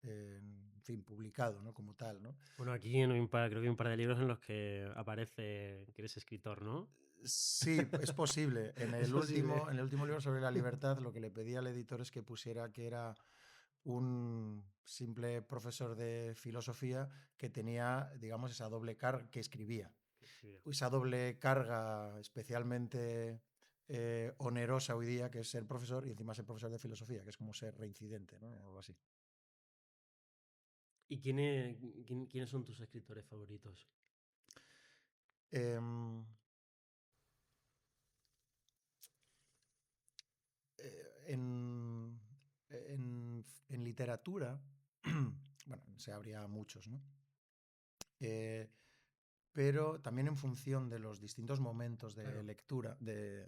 en fin, publicado, ¿no? Como tal, ¿no? Bueno, aquí creo que hay un par de libros en los que aparece que eres escritor, ¿no? Sí, es posible. Es posible. En el último libro sobre la libertad, lo que le pedí al editor es que pusiera que era un simple profesor de filosofía que tenía, digamos, esa doble carga, que escribía, esa doble carga especialmente onerosa hoy día, que es ser profesor y encima ser profesor de filosofía, que es como ser reincidente, ¿no? O algo así. ¿Y quiénes son tus escritores favoritos? Em, en literatura, bueno, se habría muchos, ¿no? Eh, pero también en función de los distintos momentos de Claro. lectura,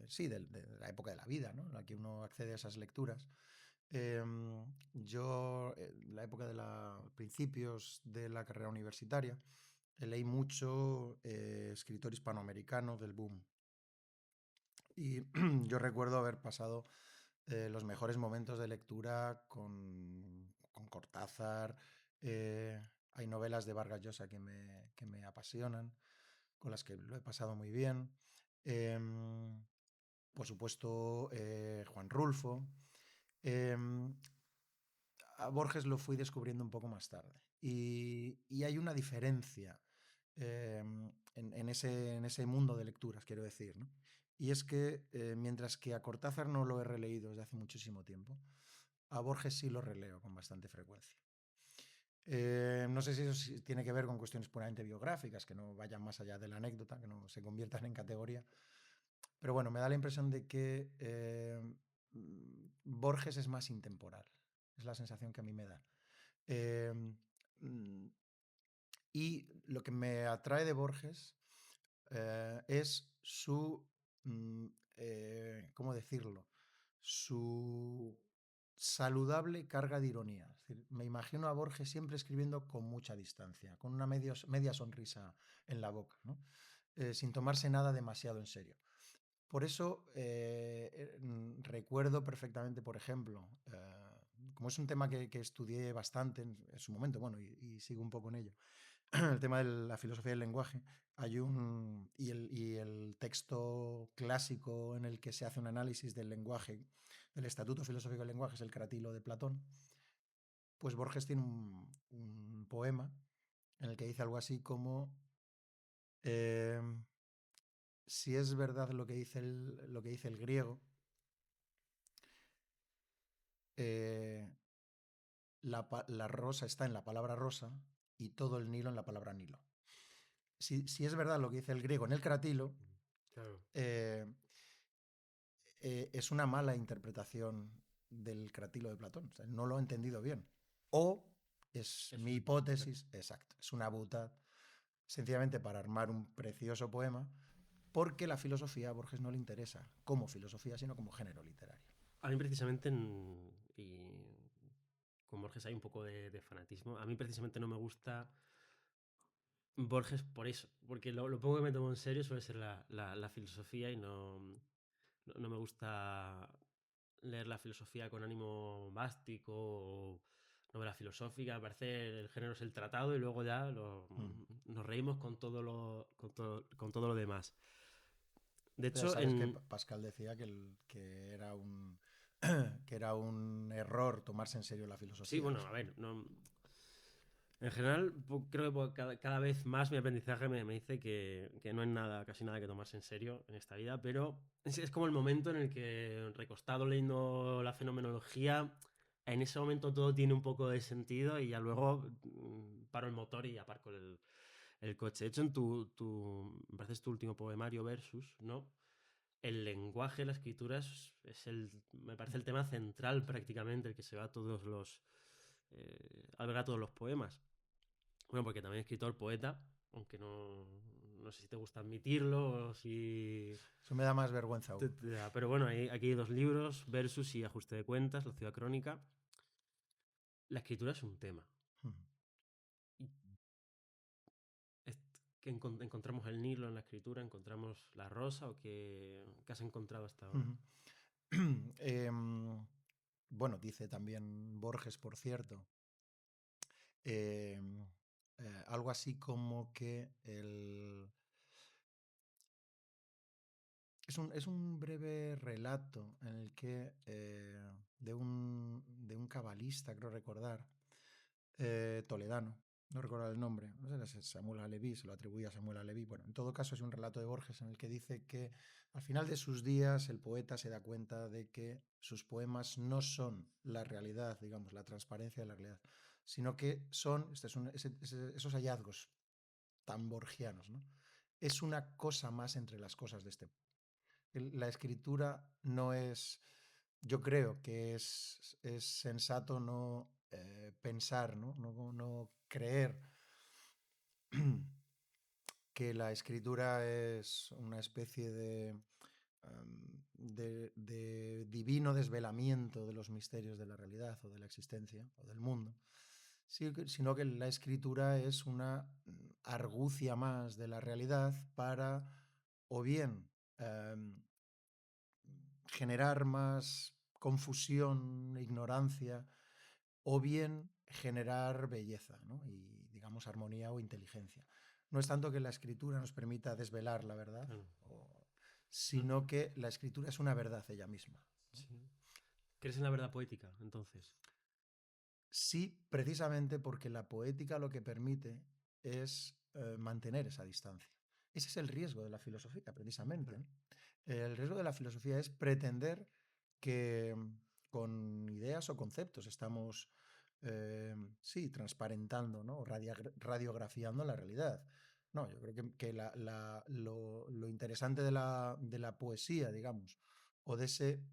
sí, de la época de la vida, ¿no? En la que uno accede a esas lecturas. Yo, en la época de los principios de la carrera universitaria, leí mucho escritor hispanoamericano del boom. Y yo recuerdo haber pasado los mejores momentos de lectura con Cortázar. Hay novelas de Vargas Llosa que me apasionan, con las que lo he pasado muy bien. Em, por supuesto, Juan Rulfo. Em, a Borges lo fui descubriendo un poco más tarde. Y hay una diferencia en ese mundo de lecturas, quiero decir, ¿no? Y es que mientras que a Cortázar no lo he releído desde hace muchísimo tiempo, a Borges sí lo releo con bastante frecuencia. No sé si eso tiene que ver con cuestiones puramente biográficas, que no vayan más allá de la anécdota, que no se conviertan en categoría. Pero bueno, me da la impresión de que Borges es más intemporal. Es la sensación que a mí me da. Eh, y lo que me atrae de Borges es su, ¿cómo decirlo? Su saludable carga de ironía. Es decir, me imagino a Borges siempre escribiendo con mucha distancia, con una media sonrisa en la boca, ¿no? Sin tomarse nada demasiado en serio. Por eso recuerdo perfectamente, por ejemplo, como es un tema que estudié bastante en su momento, bueno, y sigo un poco en ello, el tema de la filosofía del lenguaje, hay un, y el texto clásico en el que se hace un análisis del lenguaje, del Estatuto Filosófico del Lenguaje, es el Cratilo de Platón, pues Borges tiene un poema en el que dice algo así como eh, si es verdad lo que dice el griego, eh, la rosa está en la palabra rosa y todo el Nilo en la palabra Nilo. Si es verdad lo que dice el griego en el Cratilo, Claro. eh, es una mala interpretación del Cratilo de Platón. O sea, no lo he entendido bien. O es mi hipótesis, exacto, es una buta sencillamente para armar un precioso poema, porque la filosofía a Borges no le interesa como filosofía, sino como género literario. A mí precisamente, y con Borges hay un poco de fanatismo, a mí precisamente no me gusta Borges por eso, porque lo poco que me tomo en serio suele ser la filosofía y no me gusta leer la filosofía con ánimo mástico o novela filosófica. Me parece el género es el tratado y luego ya nos reímos con todo lo demás. De Ya hecho, sabes que Pascal decía que era que era un error tomarse en serio la sí, filosofía. bueno, a ver, en general creo que cada vez más mi aprendizaje me dice que no hay nada, casi nada que tomarse en serio en esta vida, pero es como el momento en el que, recostado leyendo la fenomenología, en ese momento todo tiene un poco de sentido y ya luego paro el motor y aparco el coche. De hecho, me parece tu último poemario, Versus, ¿no? El lenguaje, la escritura me parece el tema central prácticamente, el que se va a todos alberga todos los poemas. Bueno, porque también escritor, poeta, aunque no sé si te gusta admitirlo o si... Eso me da más vergüenza aún. Pero bueno, aquí hay dos libros, Versus y Ajuste de Cuentas, La Ciudad Crónica. La escritura es un tema. Y que encontramos el Nilo en la escritura, encontramos la rosa o qué has encontrado hasta ahora. Bueno, dice también Borges, por cierto, algo así como que es un breve relato en el que de un cabalista, creo recordar, toledano, no recuerdo el nombre, no sé si es Samuel Aleví, se lo atribuía a Samuel Aleví. Bueno, en todo caso es un relato de Borges en el que dice que al final de sus días el poeta se da cuenta de que sus poemas no son la realidad, digamos, la transparencia de la realidad, sino que son esos hallazgos tan borgianos, ¿no? Es una cosa más entre las cosas de este mundo. La escritura no es, yo creo que es sensato no pensar, no creer que la escritura es una especie de divino desvelamiento de los misterios de la realidad o de la existencia o del mundo, sino que la escritura es una argucia más de la realidad para o bien generar más confusión, ignorancia, o bien generar belleza, ¿no? Y, digamos, armonía o inteligencia. No es tanto que la escritura nos permita desvelar la verdad, Claro. sino que la escritura es una verdad ella misma. Sí. ¿Crees en la verdad poética, entonces? Sí, precisamente porque la poética lo que permite es mantener esa distancia. Ese es el riesgo de la filosofía, precisamente, ¿no? El riesgo de la filosofía es pretender que con ideas o conceptos estamos, sí, transparentando, ¿no? Radiografiando la realidad. No, yo creo que lo interesante de la poesía, digamos, o de ese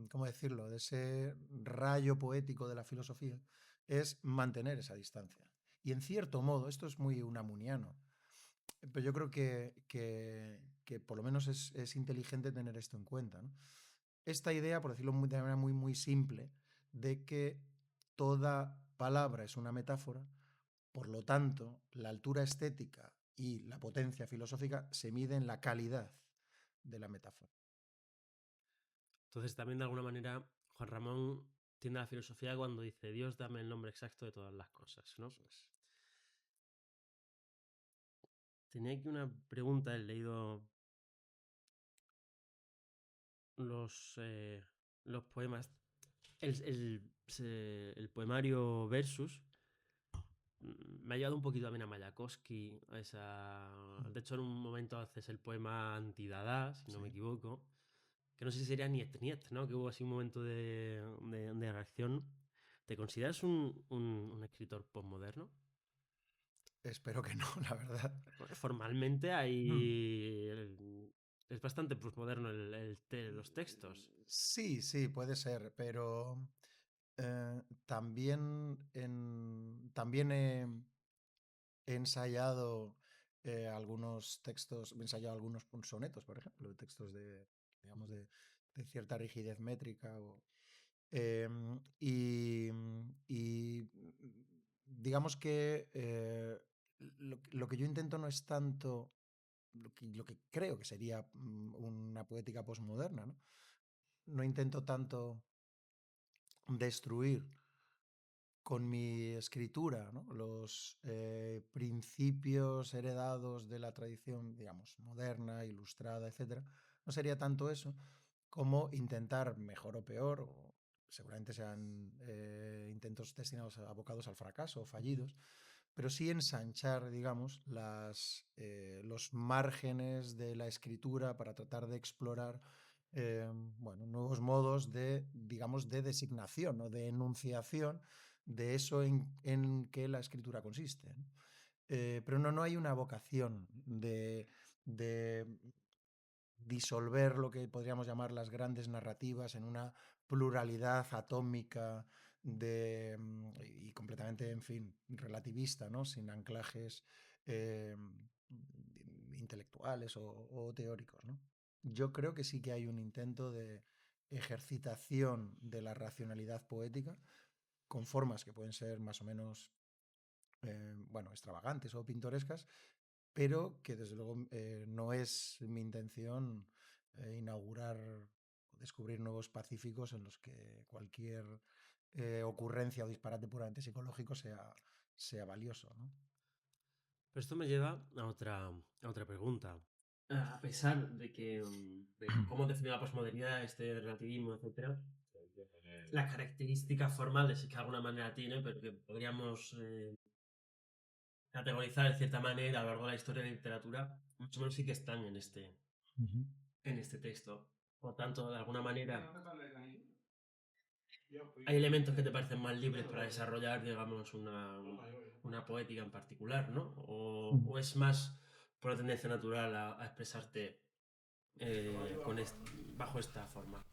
¿cómo decirlo?, de ese rayo poético de la filosofía, es mantener esa distancia. Y en cierto modo, esto es muy unamuniano, pero yo creo que por lo menos es inteligente tener esto en cuenta, ¿no? Esta idea, por decirlo de manera muy, muy simple, de que toda palabra es una metáfora, por lo tanto, la altura estética y la potencia filosófica se mide en la calidad de la metáfora. Entonces, también de alguna manera, Juan Ramón tiende a la filosofía cuando dice Dios, dame el nombre exacto de todas las cosas, ¿no? Eso es. Tenía aquí una pregunta, he leído los poemas. El poemario Versus me ha llevado un poquito también a Mayakovsky. De hecho, en un momento haces el poema Antidada, si no me equivoco. Que no sé si sería Niet, ¿no? Que hubo así un momento de reacción. ¿Te consideras un escritor postmoderno? Espero que no, la verdad. Formalmente es bastante postmoderno los textos. Sí, sí, puede ser, pero también, también he ensayado algunos textos, he ensayado algunos sonetos, por ejemplo, textos de, digamos, de cierta rigidez métrica. Y, y digamos que lo que yo intento no es tanto lo que creo que sería una poética posmoderna, ¿no? No intento tanto destruir con mi escritura, ¿no? Los principios heredados de la tradición, digamos, moderna, ilustrada, etcétera. No sería tanto eso como intentar, mejor o peor, o seguramente sean intentos destinados abocados al fracaso o fallidos, pero sí ensanchar, digamos, los márgenes de la escritura para tratar de explorar bueno, nuevos modos de, digamos, de designación o de enunciación de eso en que la escritura consiste, ¿no? Pero no hay una vocación de disolver lo que podríamos llamar las grandes narrativas en una pluralidad atómica y completamente, en fin, relativista, ¿no? Sin anclajes eh, intelectuales o teóricos, ¿no? Yo creo que sí que hay un intento de ejercitación de la racionalidad poética con formas que pueden ser más o menos bueno, extravagantes o pintorescas, pero que desde luego no es mi intención inaugurar o descubrir nuevos pacíficos en los que cualquier ocurrencia o disparate puramente psicológico sea valioso, ¿no? Pero esto me lleva a otra pregunta. A pesar de cómo define la posmodernidad, este relativismo, etcétera, las características formales que de alguna manera tiene, pero que podríamos categorizar de cierta manera a lo largo de la historia de la literatura, mucho menos sí que están Uh -huh. en este texto. Por tanto, de alguna manera, hay elementos que te parecen más libres para desarrollar, digamos, una poética en particular, ¿no? Uh -huh. O es más por la tendencia natural a expresarte bajo esta forma.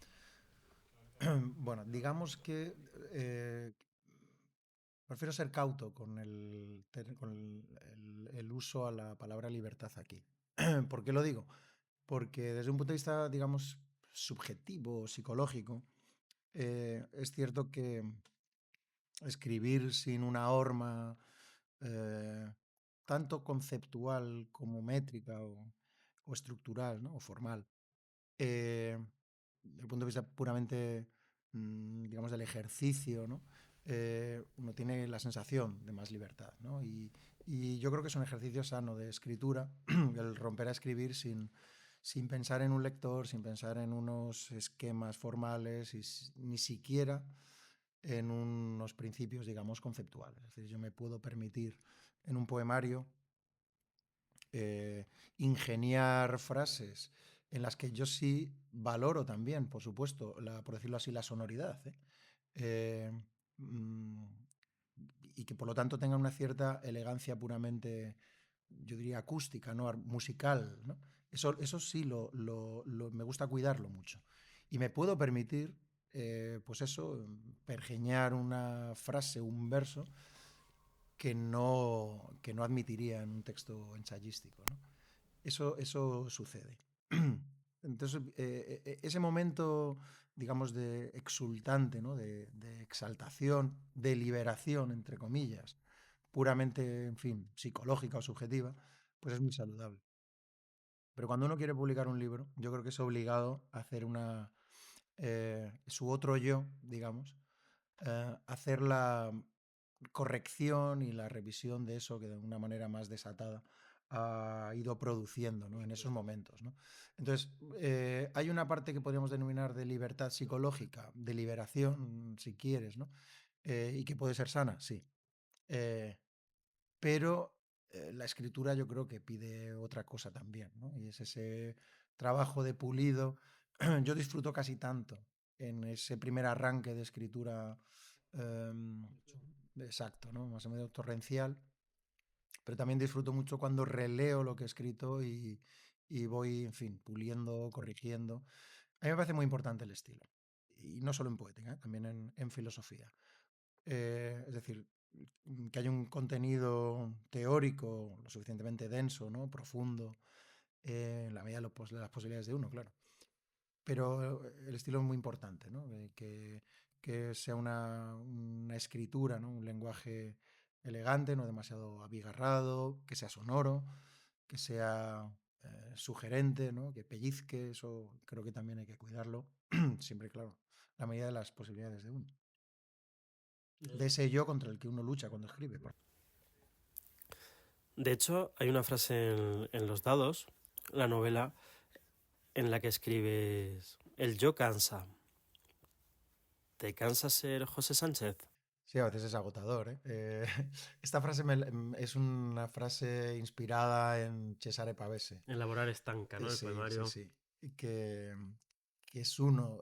Bueno, digamos que prefiero ser cauto con el uso a la palabra libertad aquí. ¿Por qué lo digo? Porque desde un punto de vista, digamos, subjetivo, psicológico, es cierto que escribir sin una horma tanto conceptual como métrica o estructural, ¿no? O formal, desde el punto de vista puramente, digamos, del ejercicio, ¿no? Uno tiene la sensación de más libertad, ¿no? Y yo creo que es un ejercicio sano de escritura, el romper a escribir sin pensar en un lector, sin pensar en unos esquemas formales y ni siquiera en unos principios, digamos, conceptuales. Es decir, yo me puedo permitir en un poemario ingeniar frases en las que yo sí valoro también, por supuesto, por decirlo así, la sonoridad. Eh, mm, y que por lo tanto tenga una cierta elegancia puramente, yo diría, acústica, ¿no? Musical, ¿no? Eso sí me gusta cuidarlo mucho. Y me puedo permitir, pues eso, pergeñar una frase, un verso que no admitiría en un texto ensayístico, ¿no? Eso sucede. Entonces, ese momento, digamos, de exultante, ¿no? De exaltación, de liberación, entre comillas, puramente, en fin, psicológica o subjetiva, pues es muy saludable. Pero cuando uno quiere publicar un libro, yo creo que es obligado a hacer su otro yo, digamos, hacer la corrección y la revisión de eso que de una manera más desatada ha ido produciendo, ¿no? En esos momentos, ¿no? Entonces, hay una parte que podríamos denominar de libertad psicológica, de liberación, si quieres, ¿no? Y que puede ser sana, sí. Eh, pero la escritura yo creo que pide otra cosa también, ¿no? Y es ese trabajo de pulido. Yo disfruto casi tanto en ese primer arranque de escritura, em, exacto, ¿no? Más o menos torrencial, pero también disfruto mucho cuando releo lo que he escrito y voy, en fin, puliendo, corrigiendo. A mí me parece muy importante el estilo, y no solo en poética, también en filosofía. Es decir, que haya un contenido teórico lo suficientemente denso, ¿no? Profundo, en la medida de, de las posibilidades de uno, claro. Pero el estilo es muy importante, ¿no? Que sea una escritura, ¿no? Un lenguaje elegante, no demasiado abigarrado, que sea sonoro, que sea sugerente, ¿no? Que pellizque, eso creo que también hay que cuidarlo, siempre, claro, la medida de las posibilidades de uno. De ese yo contra el que uno lucha cuando escribe. De hecho, hay una frase en Los Dados, la novela, en la que escribes: el yo cansa. ¿Te cansa ser José Sánchez? Sí, a veces es agotador, ¿eh? Esta frase es una frase inspirada en Cesare Pavese. Elaborar estanca, ¿no? El Sí, sí, poemario. sí. Que, que es uno,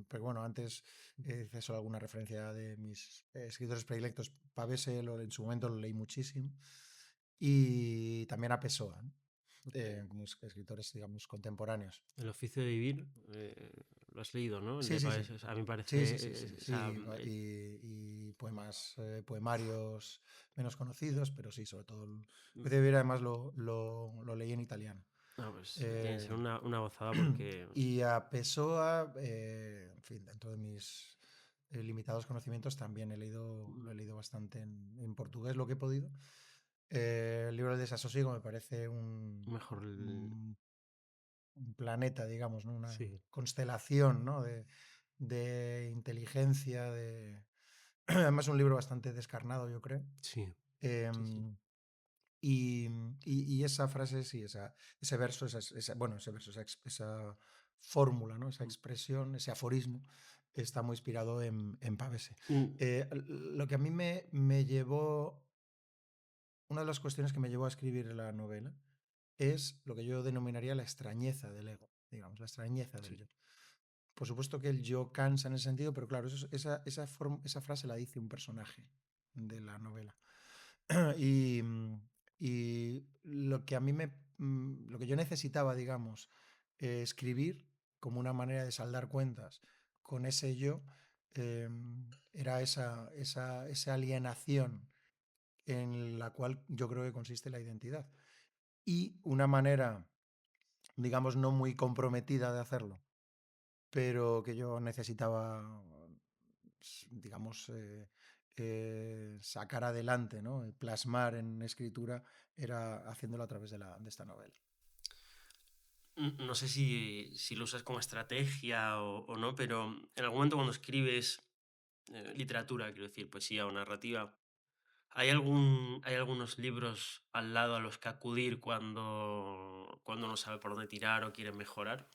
pero bueno, antes hice solo alguna referencia de mis escritores predilectos. Pavese en su momento lo leí muchísimo. Y también a Pessoa, ¿no? Como escritores, digamos, contemporáneos. El oficio de vivir, lo has leído, ¿no? El Sí, de sí, sí. Pavés, a mí me Sí, parece, sí, sí, sí. o sea, Y poemas, poemarios menos conocidos, pero sí, sobre todo el Oficio de Vivir, además lo leí en italiano. no, pues tiene que ser Eh, una gozada porque... y a Pessoa, en fin, dentro de mis limitados conocimientos, también lo he leído bastante en portugués, lo que he podido. El libro del desasosiego me parece Mejor un, un planeta, digamos, ¿no? Una sí, constelación, ¿no? De inteligencia, además un libro bastante descarnado, yo creo. sí, sí, sí. Em, y esa frase, sí, ese verso, bueno, ese verso, esa fórmula, ¿no? Esa expresión, ese aforismo, está muy inspirado en Pavese. Mm, Lo que a mí me llevó, una de las cuestiones que me llevó a escribir la novela es lo que yo denominaría la extrañeza del ego, digamos, la extrañeza del sí. yo. Por supuesto que el yo cansa en ese sentido, pero claro, esa frase la dice un personaje de la novela. Y, y lo que a mí lo que yo necesitaba, digamos, escribir como una manera de saldar cuentas con ese yo, eh, era esa alienación en la cual yo creo que consiste la identidad. Y una manera, digamos, no muy comprometida de hacerlo, pero que yo necesitaba, digamos, sacar adelante, ¿no? Plasmar en escritura, era haciéndolo a través de esta novela. No sé si lo usas como estrategia o no, pero en algún momento cuando escribes literatura, quiero decir, poesía o narrativa, ¿hay algunos libros al lado a los que acudir cuando no sabe por dónde tirar o quiere mejorar?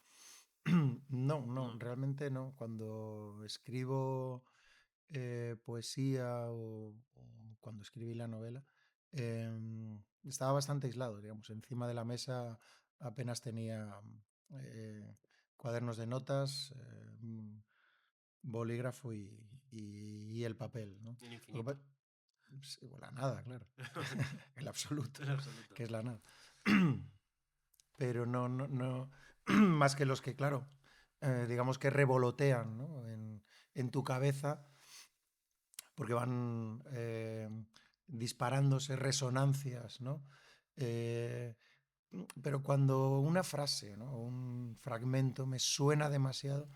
No, no, No. realmente no. Cuando escribo poesía o cuando escribí la novela, estaba bastante aislado, digamos. Encima de la mesa apenas tenía eh, cuadernos de notas, bolígrafo y el papel, ¿no? El Lo que infinito. sí, o la nada, claro. El absoluto, En absoluto. que es la nada. Pero no, más que los que, claro, digamos que revolotean, ¿no? En tu cabeza, porque van disparándose resonancias, ¿no? Eh, pero cuando una frase, ¿no? Un fragmento me suena demasiado,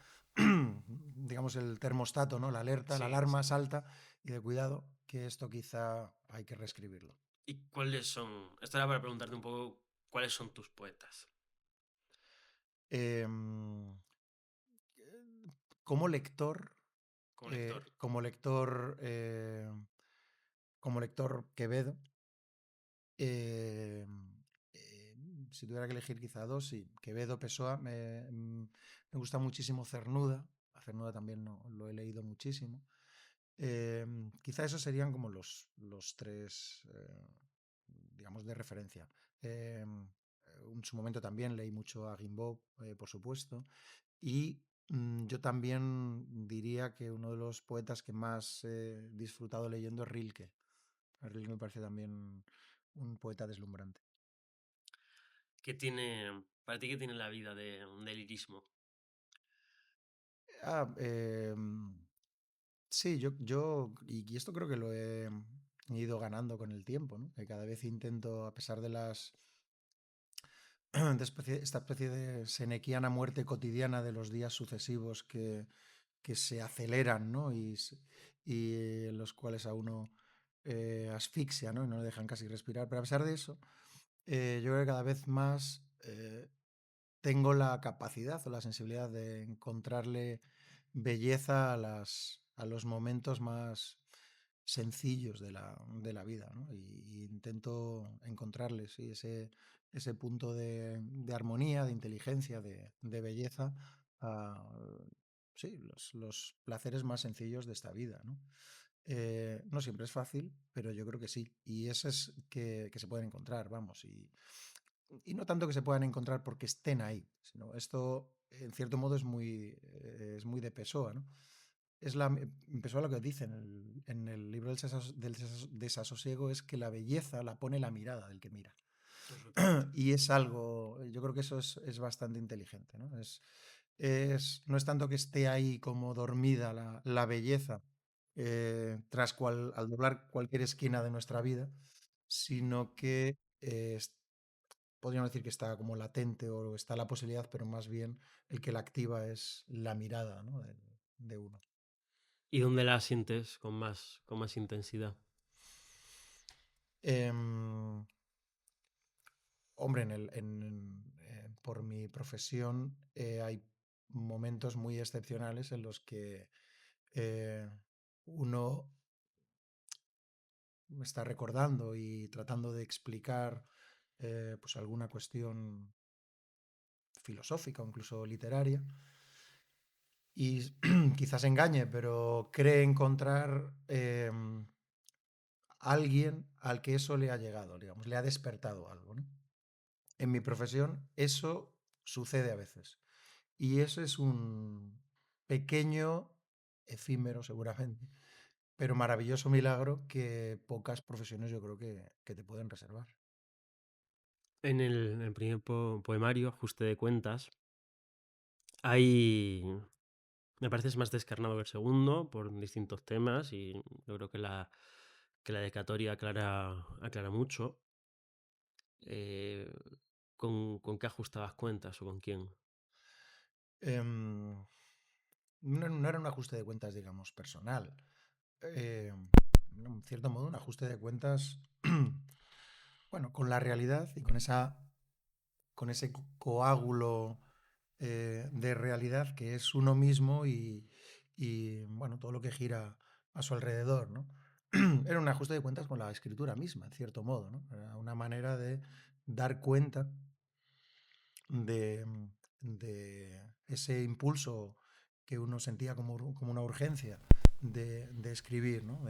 digamos el termostato, ¿no? La alerta, la Sí, alarma sí. salta y de cuidado, que esto quizá hay que reescribirlo. ¿Y cuáles son? Esto era para preguntarte un poco cuáles son tus poetas. Eh, como lector, Como lector. eh, como lector, eh, como lector Quevedo, si tuviera que elegir quizá dos, sí. Quevedo, Pessoa. Me gusta muchísimo Cernuda. A Cernuda también lo he leído muchísimo. Quizá esos serían como los tres, digamos, de referencia. En su momento también leí mucho a Rimbaud, por supuesto. Y yo también diría que uno de los poetas que más he disfrutado leyendo es Rilke. Rilke me parece también un poeta deslumbrante. ¿Qué tiene, para ti, qué tiene la vida del lirismo? Ah, sí, y esto creo que lo he ido ganando con el tiempo, ¿no? Que cada vez intento, a pesar de esta especie de senequiana muerte cotidiana de los días sucesivos que se aceleran, ¿no? Y en los cuales a uno asfixia, ¿no? Y no le dejan casi respirar. Pero a pesar de eso, yo creo que cada vez más tengo la capacidad o la sensibilidad de encontrarle belleza a los momentos más sencillos de la vida, ¿no? Y intento encontrarle, sí, ese punto de armonía, de inteligencia, de belleza a, sí, los placeres más sencillos de esta vida, ¿no? No siempre es fácil, pero yo creo que sí. Y eso es que se pueden encontrar, vamos. Y no tanto que se puedan encontrar porque estén ahí, sino esto, en cierto modo, es muy de Pessoa, ¿no? Pessoa lo que dice en el libro del desasosiego es que la belleza la pone la mirada del que mira. Absolutamente. Y es algo, yo creo que eso es bastante inteligente, ¿no? No es tanto que esté ahí como dormida la belleza al doblar cualquier esquina de nuestra vida, sino que podríamos decir que está como latente o está la posibilidad, pero más bien el que la activa es la mirada, ¿no? de uno. ¿Y dónde la sientes con más intensidad? Em, Hombre, por mi profesión hay momentos muy excepcionales en los que uno está recordando y tratando de explicar pues alguna cuestión filosófica o incluso literaria y quizás engañe, pero cree encontrar alguien al que eso le ha llegado, digamos, le ha despertado algo, ¿no? En mi profesión eso sucede a veces. Y eso es un pequeño, efímero seguramente, pero maravilloso milagro que pocas profesiones yo creo que te pueden reservar. En el primer poemario, Ajuste de cuentas, hay, me parece es más descarnado que el segundo por distintos temas y yo creo que la dedicatoria aclara mucho. Eh, ¿con qué ajustabas cuentas o con quién? Em, no era un ajuste de cuentas, digamos, personal. Eh, en cierto modo, un ajuste de cuentas, bueno, con la realidad y con ese coágulo de realidad que es uno mismo bueno, todo lo que gira a su alrededor, ¿no? Era un ajuste de cuentas con la escritura misma, en cierto modo, ¿no? Era una manera de dar cuenta de, de ese impulso que uno sentía como una urgencia de escribir, ¿no?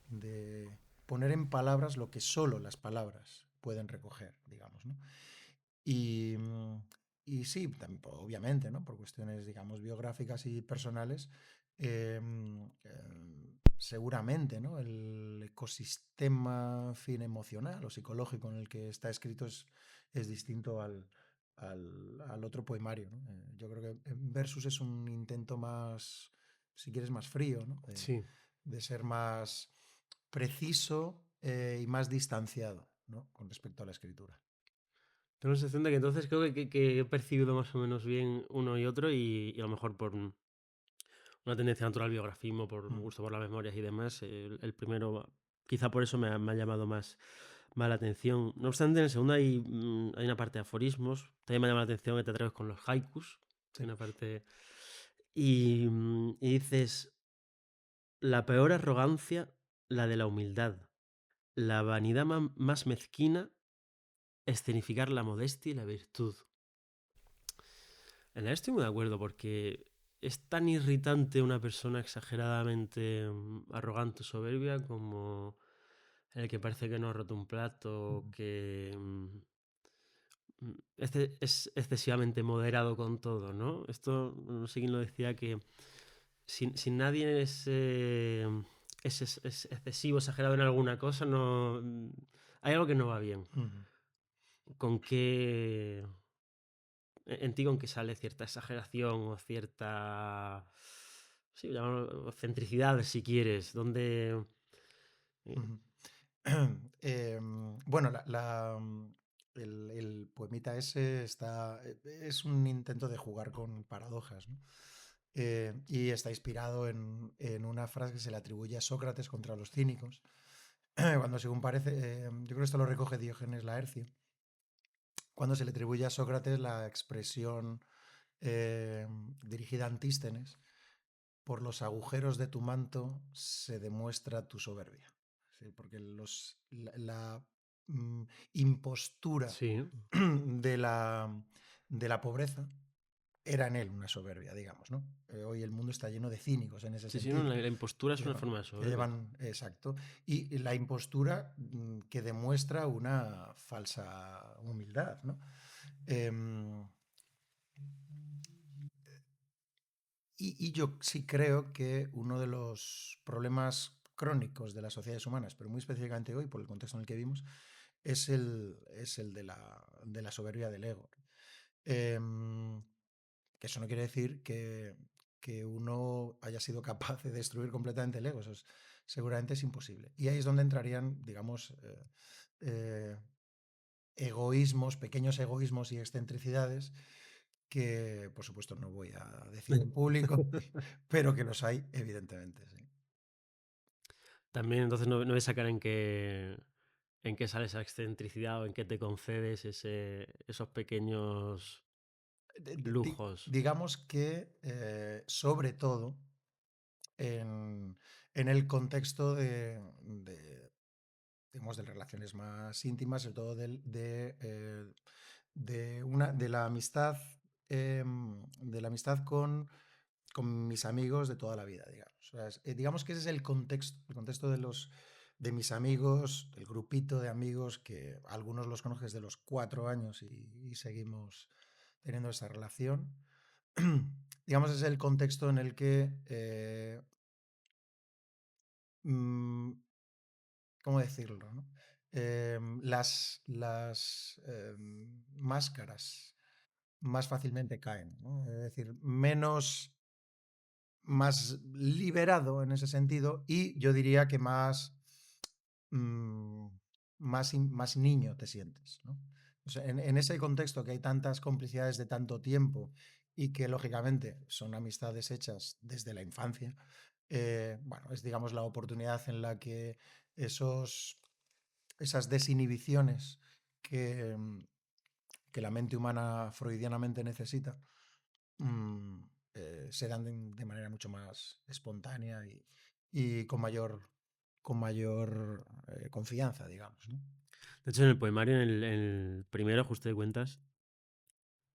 De poner en palabras lo que solo las palabras pueden recoger, digamos, ¿no? Y, y sí, obviamente, ¿no? Por cuestiones, digamos, biográficas y personales, seguramente, ¿no? El ecosistema, en fin, emocional o psicológico en el que está escrito es distinto al otro poemario, ¿no? Yo creo que Versus es un intento más, si quieres, más frío, ¿no? Sí. De ser más preciso y más distanciado, ¿no? Con respecto a la escritura. Tengo la sensación de que entonces creo que he percibido más o menos bien uno y otro y a lo mejor por una tendencia natural al biografismo, por un Mm. gusto por las memorias y demás, el primero quizá por eso me ha llamado más la atención. No obstante, en el segundo hay una parte de aforismos, también me llama la atención que te atreves con los haikus, hay Sí. una parte... Y dices, la peor arrogancia, la de la humildad, la vanidad más mezquina escenificar la modestia y la virtud. En él estoy muy de acuerdo porque es tan irritante una persona exageradamente arrogante o soberbia como el que parece que no ha roto un plato, que es excesivamente moderado con todo, ¿no? Esto, no sé quién lo decía, que si nadie es excesivo, exagerado en alguna cosa, no hay algo que no va bien. Con qué en ti con que sale cierta exageración o cierta sí, centricidad, si quieres, donde Bueno, el poemita ese es un intento de jugar con paradojas, ¿no? Y está inspirado en una frase que se le atribuye a Sócrates contra los cínicos, cuando según parece, yo creo que esto lo recoge Diógenes Laercio, cuando se le atribuye a Sócrates la expresión eh, dirigida a Antístenes: por los agujeros de tu manto se demuestra tu soberbia. Sí, porque la impostura sí, de la pobreza era en él una soberbia, digamos, ¿no? Hoy el mundo está lleno de cínicos en ese sí, sí, no, sentido, la impostura es que una llevan, forma de soberbia. exacto, y la impostura que demuestra una falsa humildad, ¿no? Em, y yo sí creo que uno de los problemas crónicos de las sociedades humanas, pero muy específicamente hoy, por el contexto en el que vivimos, es el de la soberbia del ego. Em, que eso no quiere decir que uno haya sido capaz de destruir completamente el ego. Eso seguramente es imposible. Y ahí es donde entrarían, digamos, eh, egoísmos, pequeños egoísmos y excentricidades que, por supuesto, no voy a decir en público, pero que los hay, evidentemente, sí. También entonces no ves sacar en qué sale esa excentricidad o en qué te concedes esos pequeños lujos. Digamos que, sobre todo, en el contexto digamos, de relaciones más íntimas, sobre todo de la amistad, con mis amigos de toda la vida, digamos. O sea, digamos que ese es el contexto de mis amigos, el grupito de amigos que algunos los conozco desde los 4 años y seguimos teniendo esa relación. Digamos, es el contexto en el que, mm, ¿cómo decirlo, no? Las máscaras más fácilmente caen, ¿no? Es decir, más liberado en ese sentido, y yo diría que mm, más niño te sientes, ¿no? O sea, en ese contexto que hay tantas complicidades de tanto tiempo y que lógicamente son amistades hechas desde la infancia, bueno, es, digamos, la oportunidad en la que esas desinhibiciones que la mente humana freudianamente necesita, mm, se dan de manera mucho más espontánea y con mayor confianza, digamos, ¿no? De hecho, en el poemario, en el primero, justo de cuentas,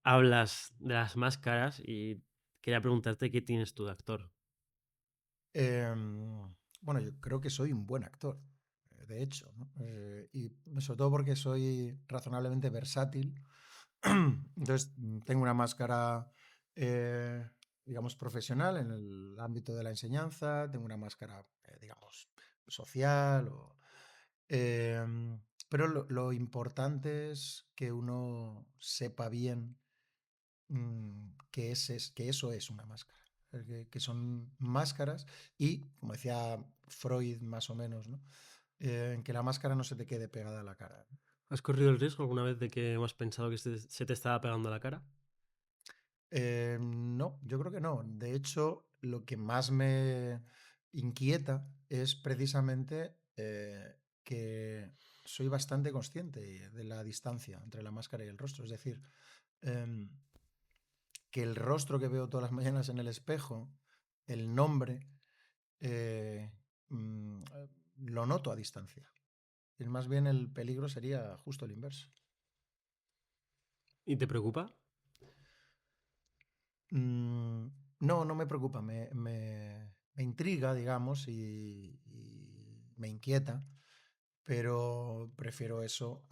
hablas de las máscaras y quería preguntarte qué tienes tú de actor. Em, bueno, yo creo que soy un buen actor, de hecho, ¿no? Y sobre todo porque soy razonablemente versátil. Entonces, tengo una máscara, digamos, profesional en el ámbito de la enseñanza, tengo una máscara, digamos, social, pero lo importante es que uno sepa bien que eso es una máscara, que son máscaras y, como decía Freud más o menos, ¿no? En que la máscara no se te quede pegada a la cara. ¿Has corrido el riesgo alguna vez de que has pensado que se te estaba pegando a la cara? No, yo creo que no. De hecho, lo que más me inquieta es precisamente que soy bastante consciente de la distancia entre la máscara y el rostro. Es decir, em, que el rostro que veo todas las mañanas en el espejo, el nombre, eh, lo noto a distancia. Y más bien el peligro sería justo el inverso. ¿Y te preocupa? Mm, no, no me preocupa, me intriga, digamos, y me inquieta, pero prefiero eso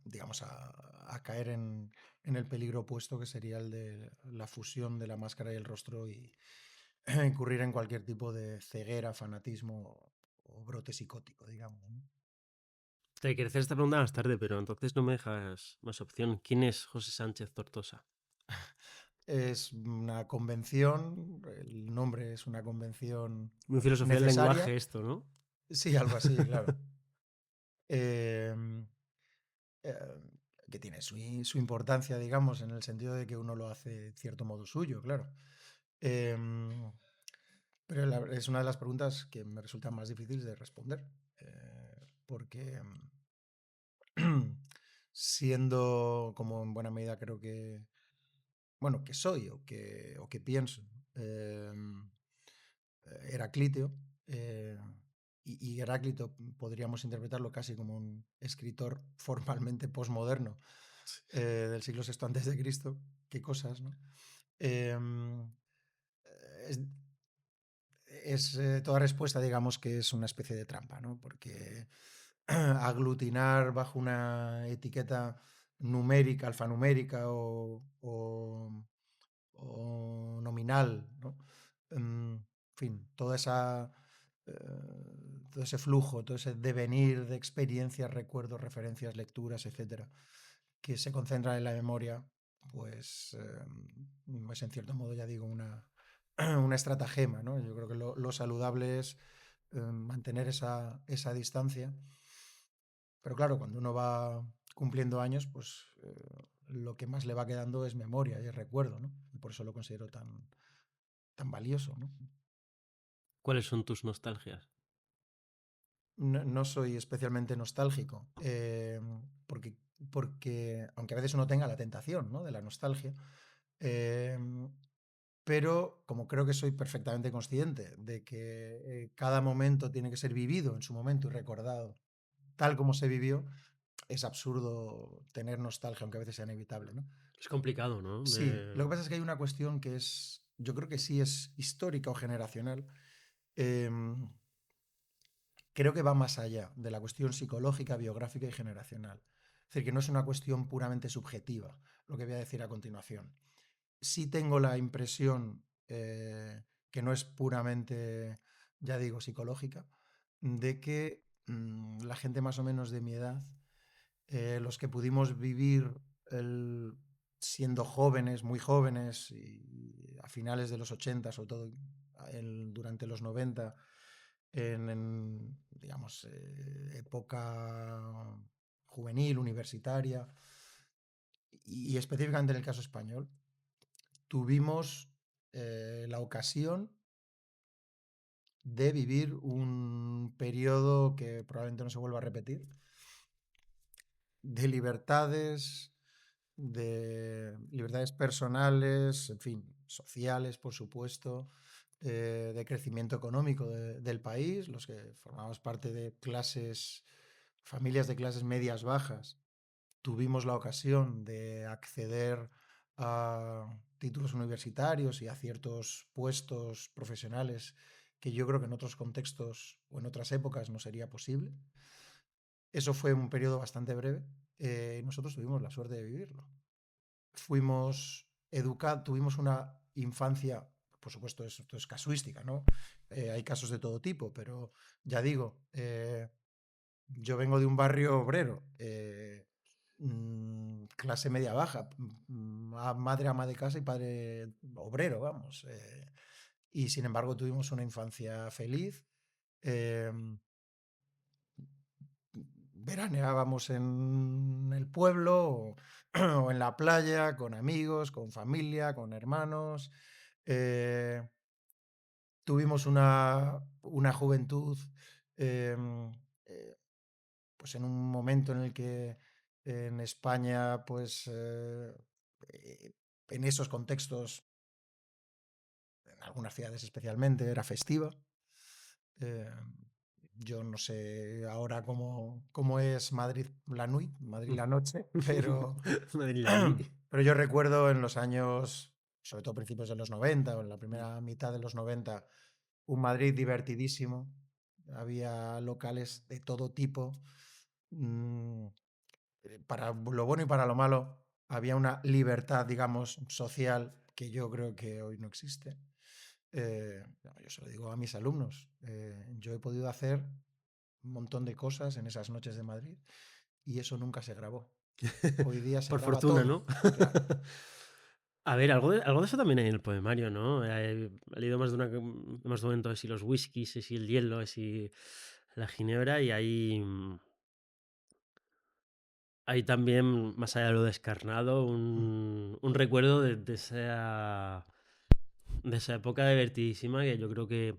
digamos, a caer en el peligro opuesto que sería el de la fusión de la máscara y el rostro y incurrir en cualquier tipo de ceguera, fanatismo o brote psicótico, digamos, ¿no? Te quería hacer esta pregunta más tarde, pero entonces no me dejas más opción. ¿Quién es José Sánchez Tortosa? Es una convención, el nombre es una convención Muy filosofía del necesaria. lenguaje esto, ¿no? Sí, algo así, claro. Em, eh, que tiene su importancia, digamos, en el sentido de que uno lo hace de cierto modo suyo, claro. Em, pero es una de las preguntas que me resultan más difíciles de responder, porque siendo, como en buena medida creo que, bueno, que soy o que pienso, em, Heraclíteo, y Heráclito podríamos interpretarlo casi como un escritor formalmente posmoderno del siglo VI antes de Cristo. Qué cosas, ¿no? Em, es, toda respuesta, digamos, que es una especie de trampa, ¿no? Porque aglutinar bajo una etiqueta numérica, alfanumérica o nominal, ¿no? En fin, todo ese flujo, todo ese devenir de experiencias, recuerdos, referencias, lecturas, etcétera, que se concentran en la memoria, pues es en cierto modo, ya digo, una estratagema, ¿no? Yo creo que lo saludable es mantener esa distancia, pero claro, cuando uno va cumpliendo años, pues lo que más le va quedando es memoria y es recuerdo, ¿no? Y por eso lo considero tan valioso, ¿no? ¿Cuáles son tus nostalgias? No, no soy especialmente nostálgico, porque, aunque a veces uno tenga la tentación, ¿no?, de la nostalgia, eh, pero como creo que soy perfectamente consciente de que cada momento tiene que ser vivido en su momento y recordado tal como se vivió, es absurdo tener nostalgia, aunque a veces sea inevitable, ¿no? Es complicado, ¿no? Sí, lo que pasa es que hay una cuestión que yo creo que sí es histórica o generacional. em, Creo que va más allá de la cuestión psicológica, biográfica y generacional. Es decir, que no es una cuestión puramente subjetiva, lo que voy a decir a continuación. Sí tengo la impresión, que no es puramente, ya digo, psicológica, de que la gente más o menos de mi edad, los que pudimos vivir el- siendo jóvenes, muy jóvenes, y a finales de los 80, sobre todo durante los 90, digamos, época juvenil, universitaria, y específicamente en el caso español, tuvimos la ocasión de vivir un periodo que probablemente no se vuelva a repetir, de libertades personales, en fin, sociales, por supuesto, de crecimiento económico del país, los que formamos parte de familias de clases medias bajas, tuvimos la ocasión de acceder a títulos universitarios y a ciertos puestos profesionales que yo creo que en otros contextos o en otras épocas no sería posible. Eso fue un periodo bastante breve. Nosotros tuvimos la suerte de vivirlo. Fuimos educados, tuvimos una infancia, por supuesto, esto es casuística, ¿no? Hay casos de todo tipo, pero ya digo, yo vengo de un barrio obrero, clase media baja, madre ama de casa y padre obrero, vamos. Y sin embargo tuvimos una infancia feliz. eh, Veraneábamos en el pueblo o en la playa, con amigos, con familia, con hermanos. eh, Tuvimos una juventud, em, eh, pues en un momento en el que en España, pues eh, en esos contextos, en algunas ciudades especialmente, era festiva. eh, Yo no sé ahora cómo es Madrid la nuit, Madrid la noche, pero, Madrid la nui. pero yo recuerdo en los años, sobre todo principios de los 90 o en la primera mitad de los 90, un Madrid divertidísimo. Había locales de todo tipo. mm, para lo bueno y para lo malo, había una libertad, digamos, social que yo creo que hoy no existe. Yo se lo digo a mis alumnos. Yo he podido hacer un montón de cosas en esas noches de Madrid y eso nunca se grabó. Hoy día se Por graba fortuna, todo, ¿no? claro. A ver, algo de eso también hay en el poemario, ¿no? He leído más de un momento de si los whiskies, si el hielo, si la ginebra, y hay también, más allá de lo descarnado, Mm, un recuerdo de esa época divertidísima que yo creo que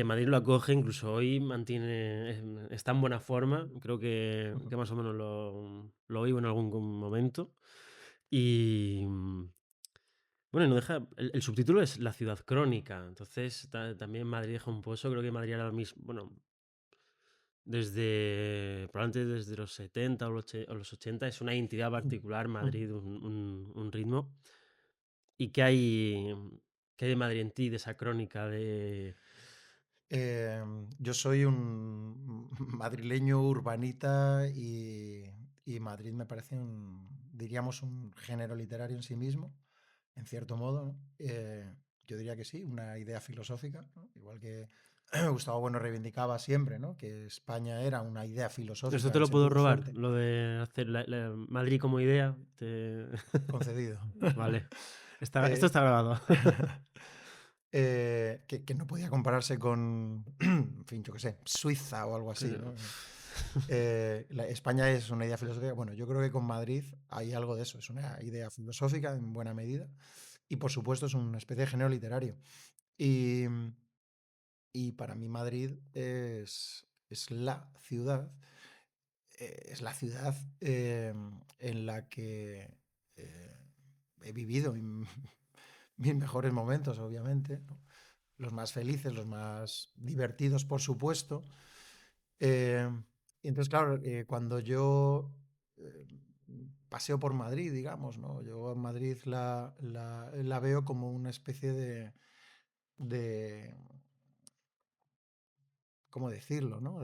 Madrid lo acoge, incluso hoy está en buena forma, creo que más o menos lo vivo en algún momento. Y bueno, no deja, el subtítulo es La ciudad crónica, entonces también Madrid deja un pozo, creo que Madrid ahora mismo, bueno, probablemente desde los 70 o los 80 es una identidad particular, Madrid, un ritmo. ¿Y qué hay de Madrid en ti, de esa crónica de... Yo soy un madrileño urbanita y Madrid me parece diríamos, un género literario en sí mismo, en cierto modo, ¿no? Yo diría que sí, una idea filosófica, ¿no? Igual que Gustavo Bueno reivindicaba siempre, ¿no? Que España era una idea Esto filosófica te en lo puedo sentido robar, fuerte, lo de hacer Madrid como idea. concedido. Vale. Esto Eh, está grabado. que no podía compararse con, en fin, yo qué sé, Suiza o algo así, ¿no? España es una idea filosófica. Bueno, yo creo que con Madrid hay algo de eso. Es una idea filosófica en buena medida. Y por supuesto es una especie de género literario. Y, y para mí Madrid es la ciudad en la que eh, he vivido mis mejores momentos, obviamente, ¿no? Los más felices, los más divertidos, por supuesto. Eh, y entonces, claro, cuando yo eh, paseo por Madrid, digamos, ¿no? Yo en Madrid la veo como una especie de ¿cómo decirlo? ¿No?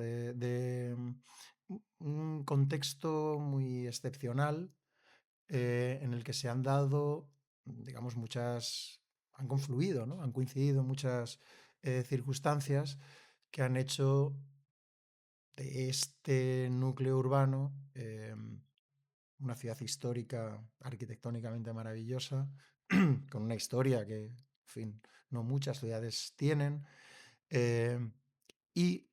Un contexto muy excepcional en el que se han dado, digamos, han confluido, ¿no? Han coincidido muchas circunstancias que han hecho de este núcleo urbano una ciudad histórica, arquitectónicamente maravillosa, con una historia que, en fin, no muchas ciudades tienen, eh, y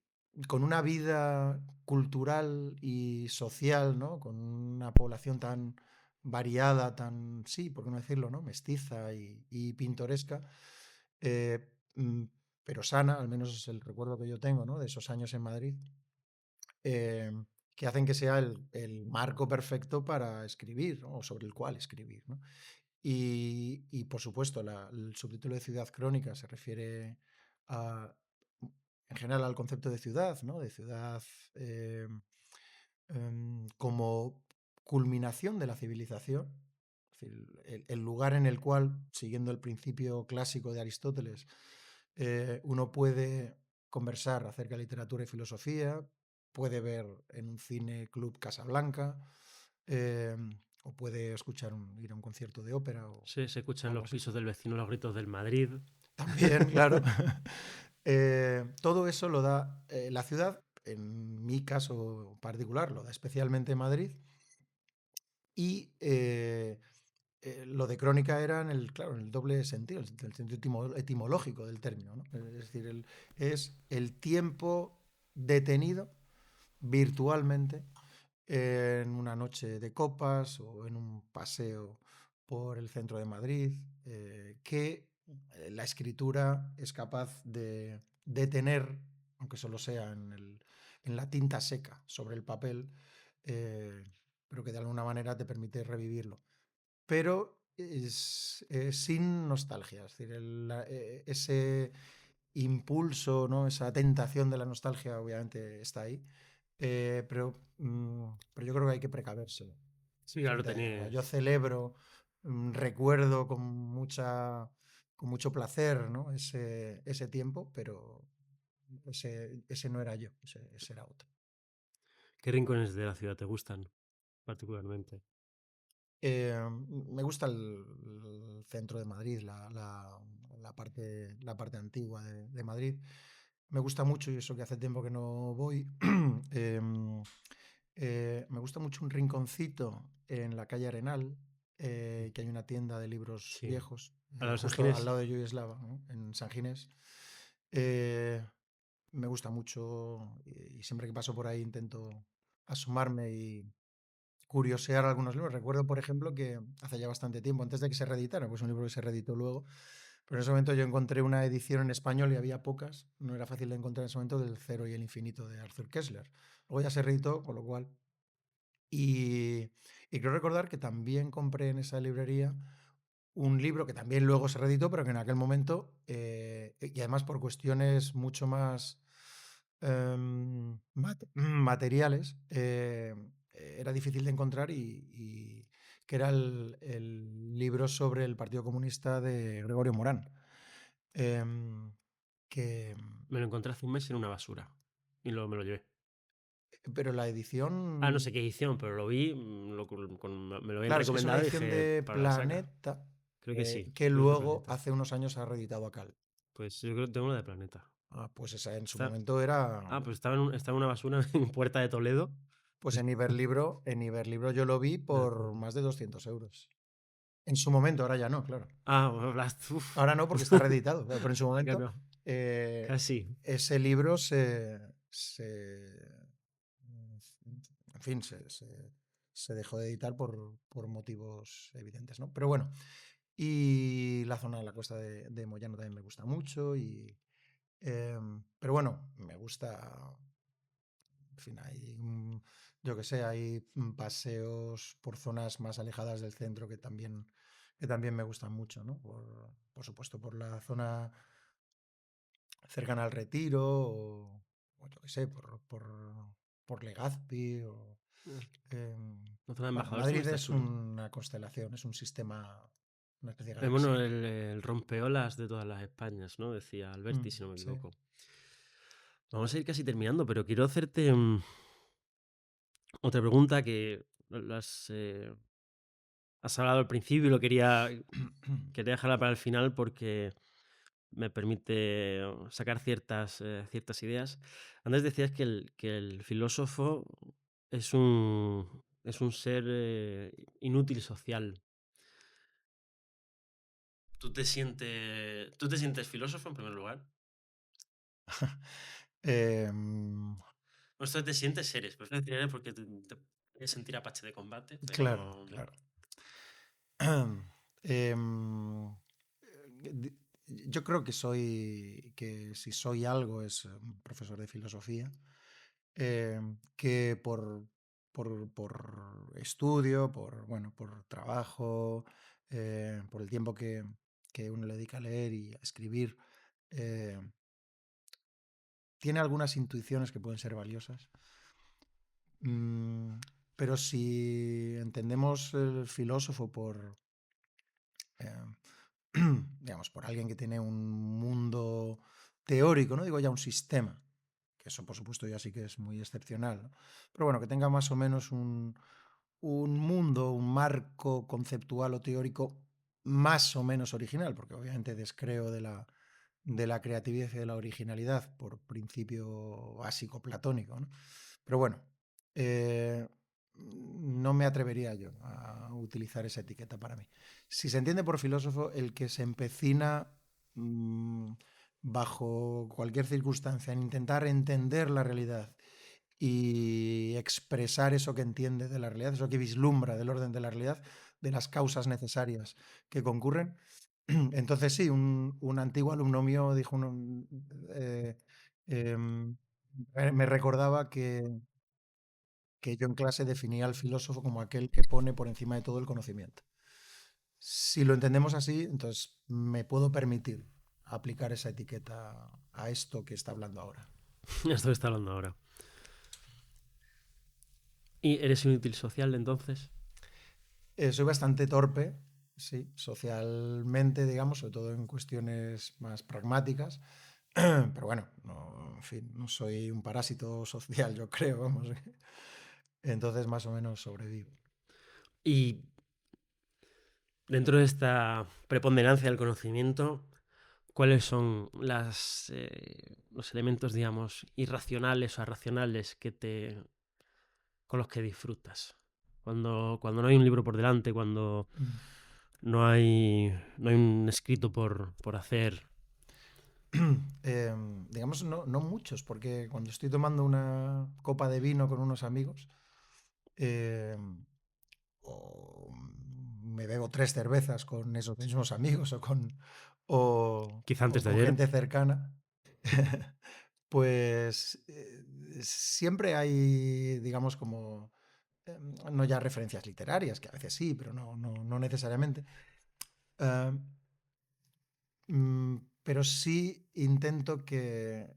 con una vida cultural y social, ¿no? Con una población tan variada, tan, sí, por qué no decirlo, ¿no? Mestiza y pintoresca, eh, mm, pero sana, al menos es el recuerdo que yo tengo, ¿no? De esos años en Madrid, eh, que hacen que sea el marco perfecto para escribir, ¿no? O sobre el cual escribir, ¿no? Y, por supuesto, el subtítulo de Ciudad Crónica se refiere a, en general al concepto de ciudad, ¿no? De ciudad eh, como culminación de la civilización. Es decir, el lugar en el cual, siguiendo el principio clásico de Aristóteles, uno puede conversar acerca de literatura y filosofía, puede ver en un cine club Casablanca, eh, o puede ir a un concierto de ópera Se escuchan o en algo los así. pisos del vecino los gritos del Madrid. También, claro. Todo eso lo da la ciudad, en mi caso particular, lo da especialmente Madrid. Y lo de crónica era claro, en el doble sentido, el sentido etimológico del término, ¿no? Es decir, es el tiempo detenido virtualmente en una noche de copas o en un paseo por el centro de Madrid, que la escritura es capaz de detener, aunque solo sea en la tinta seca sobre el papel, eh, pero que de alguna manera te permite revivirlo. Pero sin nostalgia, es decir, ese impulso, ¿no? Esa tentación de la nostalgia obviamente está ahí, pero yo creo que hay que precaverse Sí, claro, frente a ella. O sea, yo tenías. celebro, recuerdo con mucho placer, ¿no? ese tiempo, pero ese no era yo, ese era otro. ¿Qué rincones de la ciudad te gustan particularmente? Me gusta el centro de Madrid, la parte antigua de Madrid. Me gusta mucho, y eso que hace tiempo que no voy, em, me gusta mucho un rinconcito en la calle Arenal, que hay una tienda de libros Sí. viejos, ¿A los justo al Ángeles? lado de Yugoslava, ¿no? En San Ginés. Eh, Me gusta mucho y siempre que paso por ahí intento asomarme y curiosear algunos libros. Recuerdo, por ejemplo, que hace ya bastante tiempo, antes de que se reeditara, pues un libro que se reeditó luego, pero en ese momento yo encontré una edición en español y había pocas, no era fácil de encontrar en ese momento, del Cero y el Infinito de Arthur Kessler. Luego ya se reeditó, con lo cual. Y creo recordar que también compré en esa librería un libro que también luego se reeditó, pero que en aquel momento, y además por cuestiones mucho más materiales, era difícil de encontrar y que era el libro sobre el Partido Comunista de Gregorio Morán. em, que, Me lo encontré hace un mes en una basura. Y luego me lo llevé. pero la Ah, no sé edición, qué edición, pero lo vi, me lo habían claro, es que es una recomendado y edición dije, de para la saca. Planeta, Creo que sí, que creo que es de luego Planeta. hace unos años ha reeditado a Cal. Pues yo creo que tengo una de Planeta. Pues esa en su Está... momento era. Ah, pues estaba en una basura en Puerta de Toledo. Pues en Iberlibro yo lo vi Me por acuerdo. más de 200 euros. En su momento, ahora ya no, claro. Ah, uf. Ahora no, porque está reeditado, pero en su momento Claro, eh, casi. ese libro en fin, se dejó de editar por motivos evidentes, ¿no? Pero bueno, y la zona de la costa de Moyano también me gusta mucho, pero bueno, me gusta, en fin, yo que sé, hay paseos por zonas más alejadas del centro que también me gustan mucho, ¿no? Por supuesto, por la zona cercana al Retiro, o yo qué sé, por Legazpi, La zona de bueno, embajador también Madrid está es chulo. una constelación, es un sistema, una especie de Bueno, galaxia. el rompeolas de todas las Españas, ¿no? Decía Alberti, si no me Sí. equivoco. Vamos a ir casi terminando, pero quiero hacerte otra pregunta que has hablado al principio y quería dejarla para el final porque me permite sacar ciertas ideas. Antes decías que el filósofo es un ser inútil social. ¿Tú te sientes filósofo en primer lugar? Em, No, esto te sientes eres, prefiero decir eres porque te puedes sentir apache de combate, claro, pero claro. Em, di- yo creo que si soy algo es un profesor de filosofía, que por estudio, bueno, por trabajo, por el tiempo que uno le dedica a leer y a escribir, eh, tiene algunas intuiciones que pueden ser valiosas. Mm, pero si entendemos el filósofo eh, digamos, por alguien que tiene un mundo teórico, no digo ya un sistema, que eso por supuesto ya sí que es muy excepcional, ¿no? Pero bueno, que tenga más o menos un mundo, un marco conceptual o teórico más o menos original, porque obviamente descreo de la creatividad y de la originalidad por principio básico platónico, ¿no? Pero bueno, eh, no me atrevería yo a utilizar esa etiqueta para mí. Si se entiende por filósofo el que se empecina bajo cualquier circunstancia en intentar entender la realidad y expresar eso que entiende de la realidad, eso que vislumbra del orden de la realidad, de las causas necesarias que concurren. Entonces sí, un antiguo alumno mío dijo, em, me recordaba que yo en clase definía al filósofo como aquel que pone por encima de todo el conocimiento. Si lo entendemos así, entonces me puedo permitir aplicar esa etiqueta a esto que está hablando ahora. Esto que está hablando ahora. ¿Y eres inútil social entonces? Soy bastante torpe, sí, socialmente, digamos, sobre todo en cuestiones más pragmáticas. Pero bueno, no, en fin, no soy un parásito social, yo creo, vamos. Entonces más o menos sobrevivo. Y dentro de esta preponderancia del conocimiento, ¿cuáles son los elementos, digamos, irracionales o racionales con los que disfrutas? Cuando no hay un libro por delante, cuando Mm. no hay un escrito por hacer. Digamos, no muchos, porque cuando estoy tomando una copa de vino con unos amigos, eh, o me bebo 3 cervezas con esos mismos amigos Quizá o antes de con ayer. gente cercana, pues siempre hay, digamos, como, no ya referencias literarias, que a veces sí, pero no necesariamente. eh, pero sí intento que,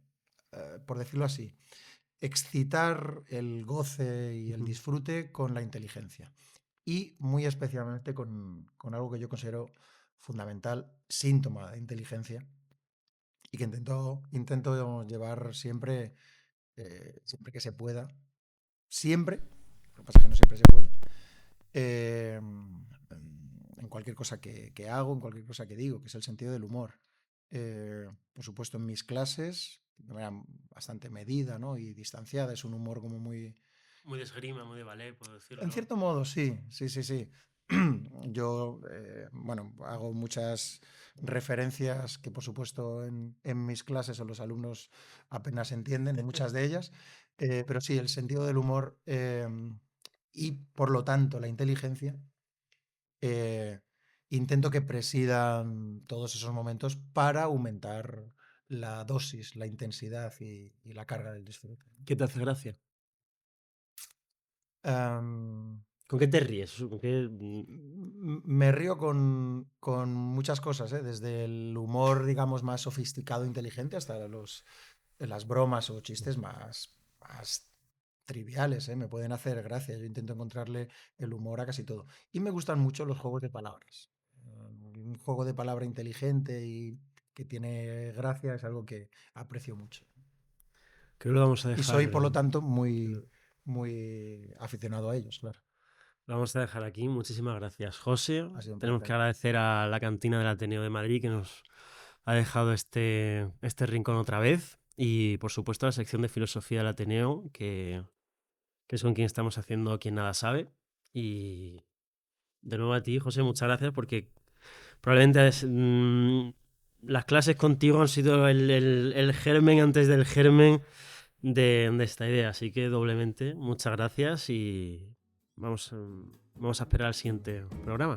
por decirlo así, excitar el goce y el disfrute con la inteligencia. Y muy especialmente con algo que yo considero fundamental, síntoma de inteligencia, y que intento llevar siempre, siempre que se pueda, siempre, lo que pasa es que no siempre se puede, en cualquier cosa que hago, en cualquier cosa que digo, que es el sentido del humor. Por supuesto, en mis clases, de manera bastante medida, ¿no? Y distanciada, es un humor como muy... Muy de esgrima, muy de ballet, puedo En decirlo. cierto modo, sí, sí, sí, sí. Yo, bueno, hago muchas referencias que, por supuesto, en mis clases o los alumnos apenas entienden, en muchas de ellas, pero sí, el sentido del humor y, por lo tanto, la inteligencia, eh, intento que presidan todos esos momentos para aumentar la dosis, la intensidad y la carga del disfrute. ¿Qué te hace gracia? Am, ¿Con qué te ríes? Me río con muchas cosas, ¿eh? Desde el humor, digamos, más sofisticado, inteligente, hasta las bromas o chistes más triviales, ¿eh? Me pueden hacer gracia. Yo intento encontrarle el humor a casi todo. Y me gustan mucho los juegos de palabras. Un juego de palabra inteligente y que tiene gracia es algo que aprecio mucho. Creo que lo vamos a Y dejar. soy, por lo tanto, muy aficionado a ellos, claro. Lo vamos a dejar aquí. Muchísimas gracias, José. Ha sido un Tenemos que placer. agradecer a la cantina del Ateneo de Madrid que nos ha dejado este rincón otra vez. Y por supuesto a la sección de filosofía del Ateneo, que es con quien estamos haciendo Quien Nada Sabe. Y de nuevo a ti, José, muchas gracias porque probablemente las clases contigo han sido el germen antes del germen de esta idea. Así que doblemente, muchas gracias y vamos a esperar al siguiente programa.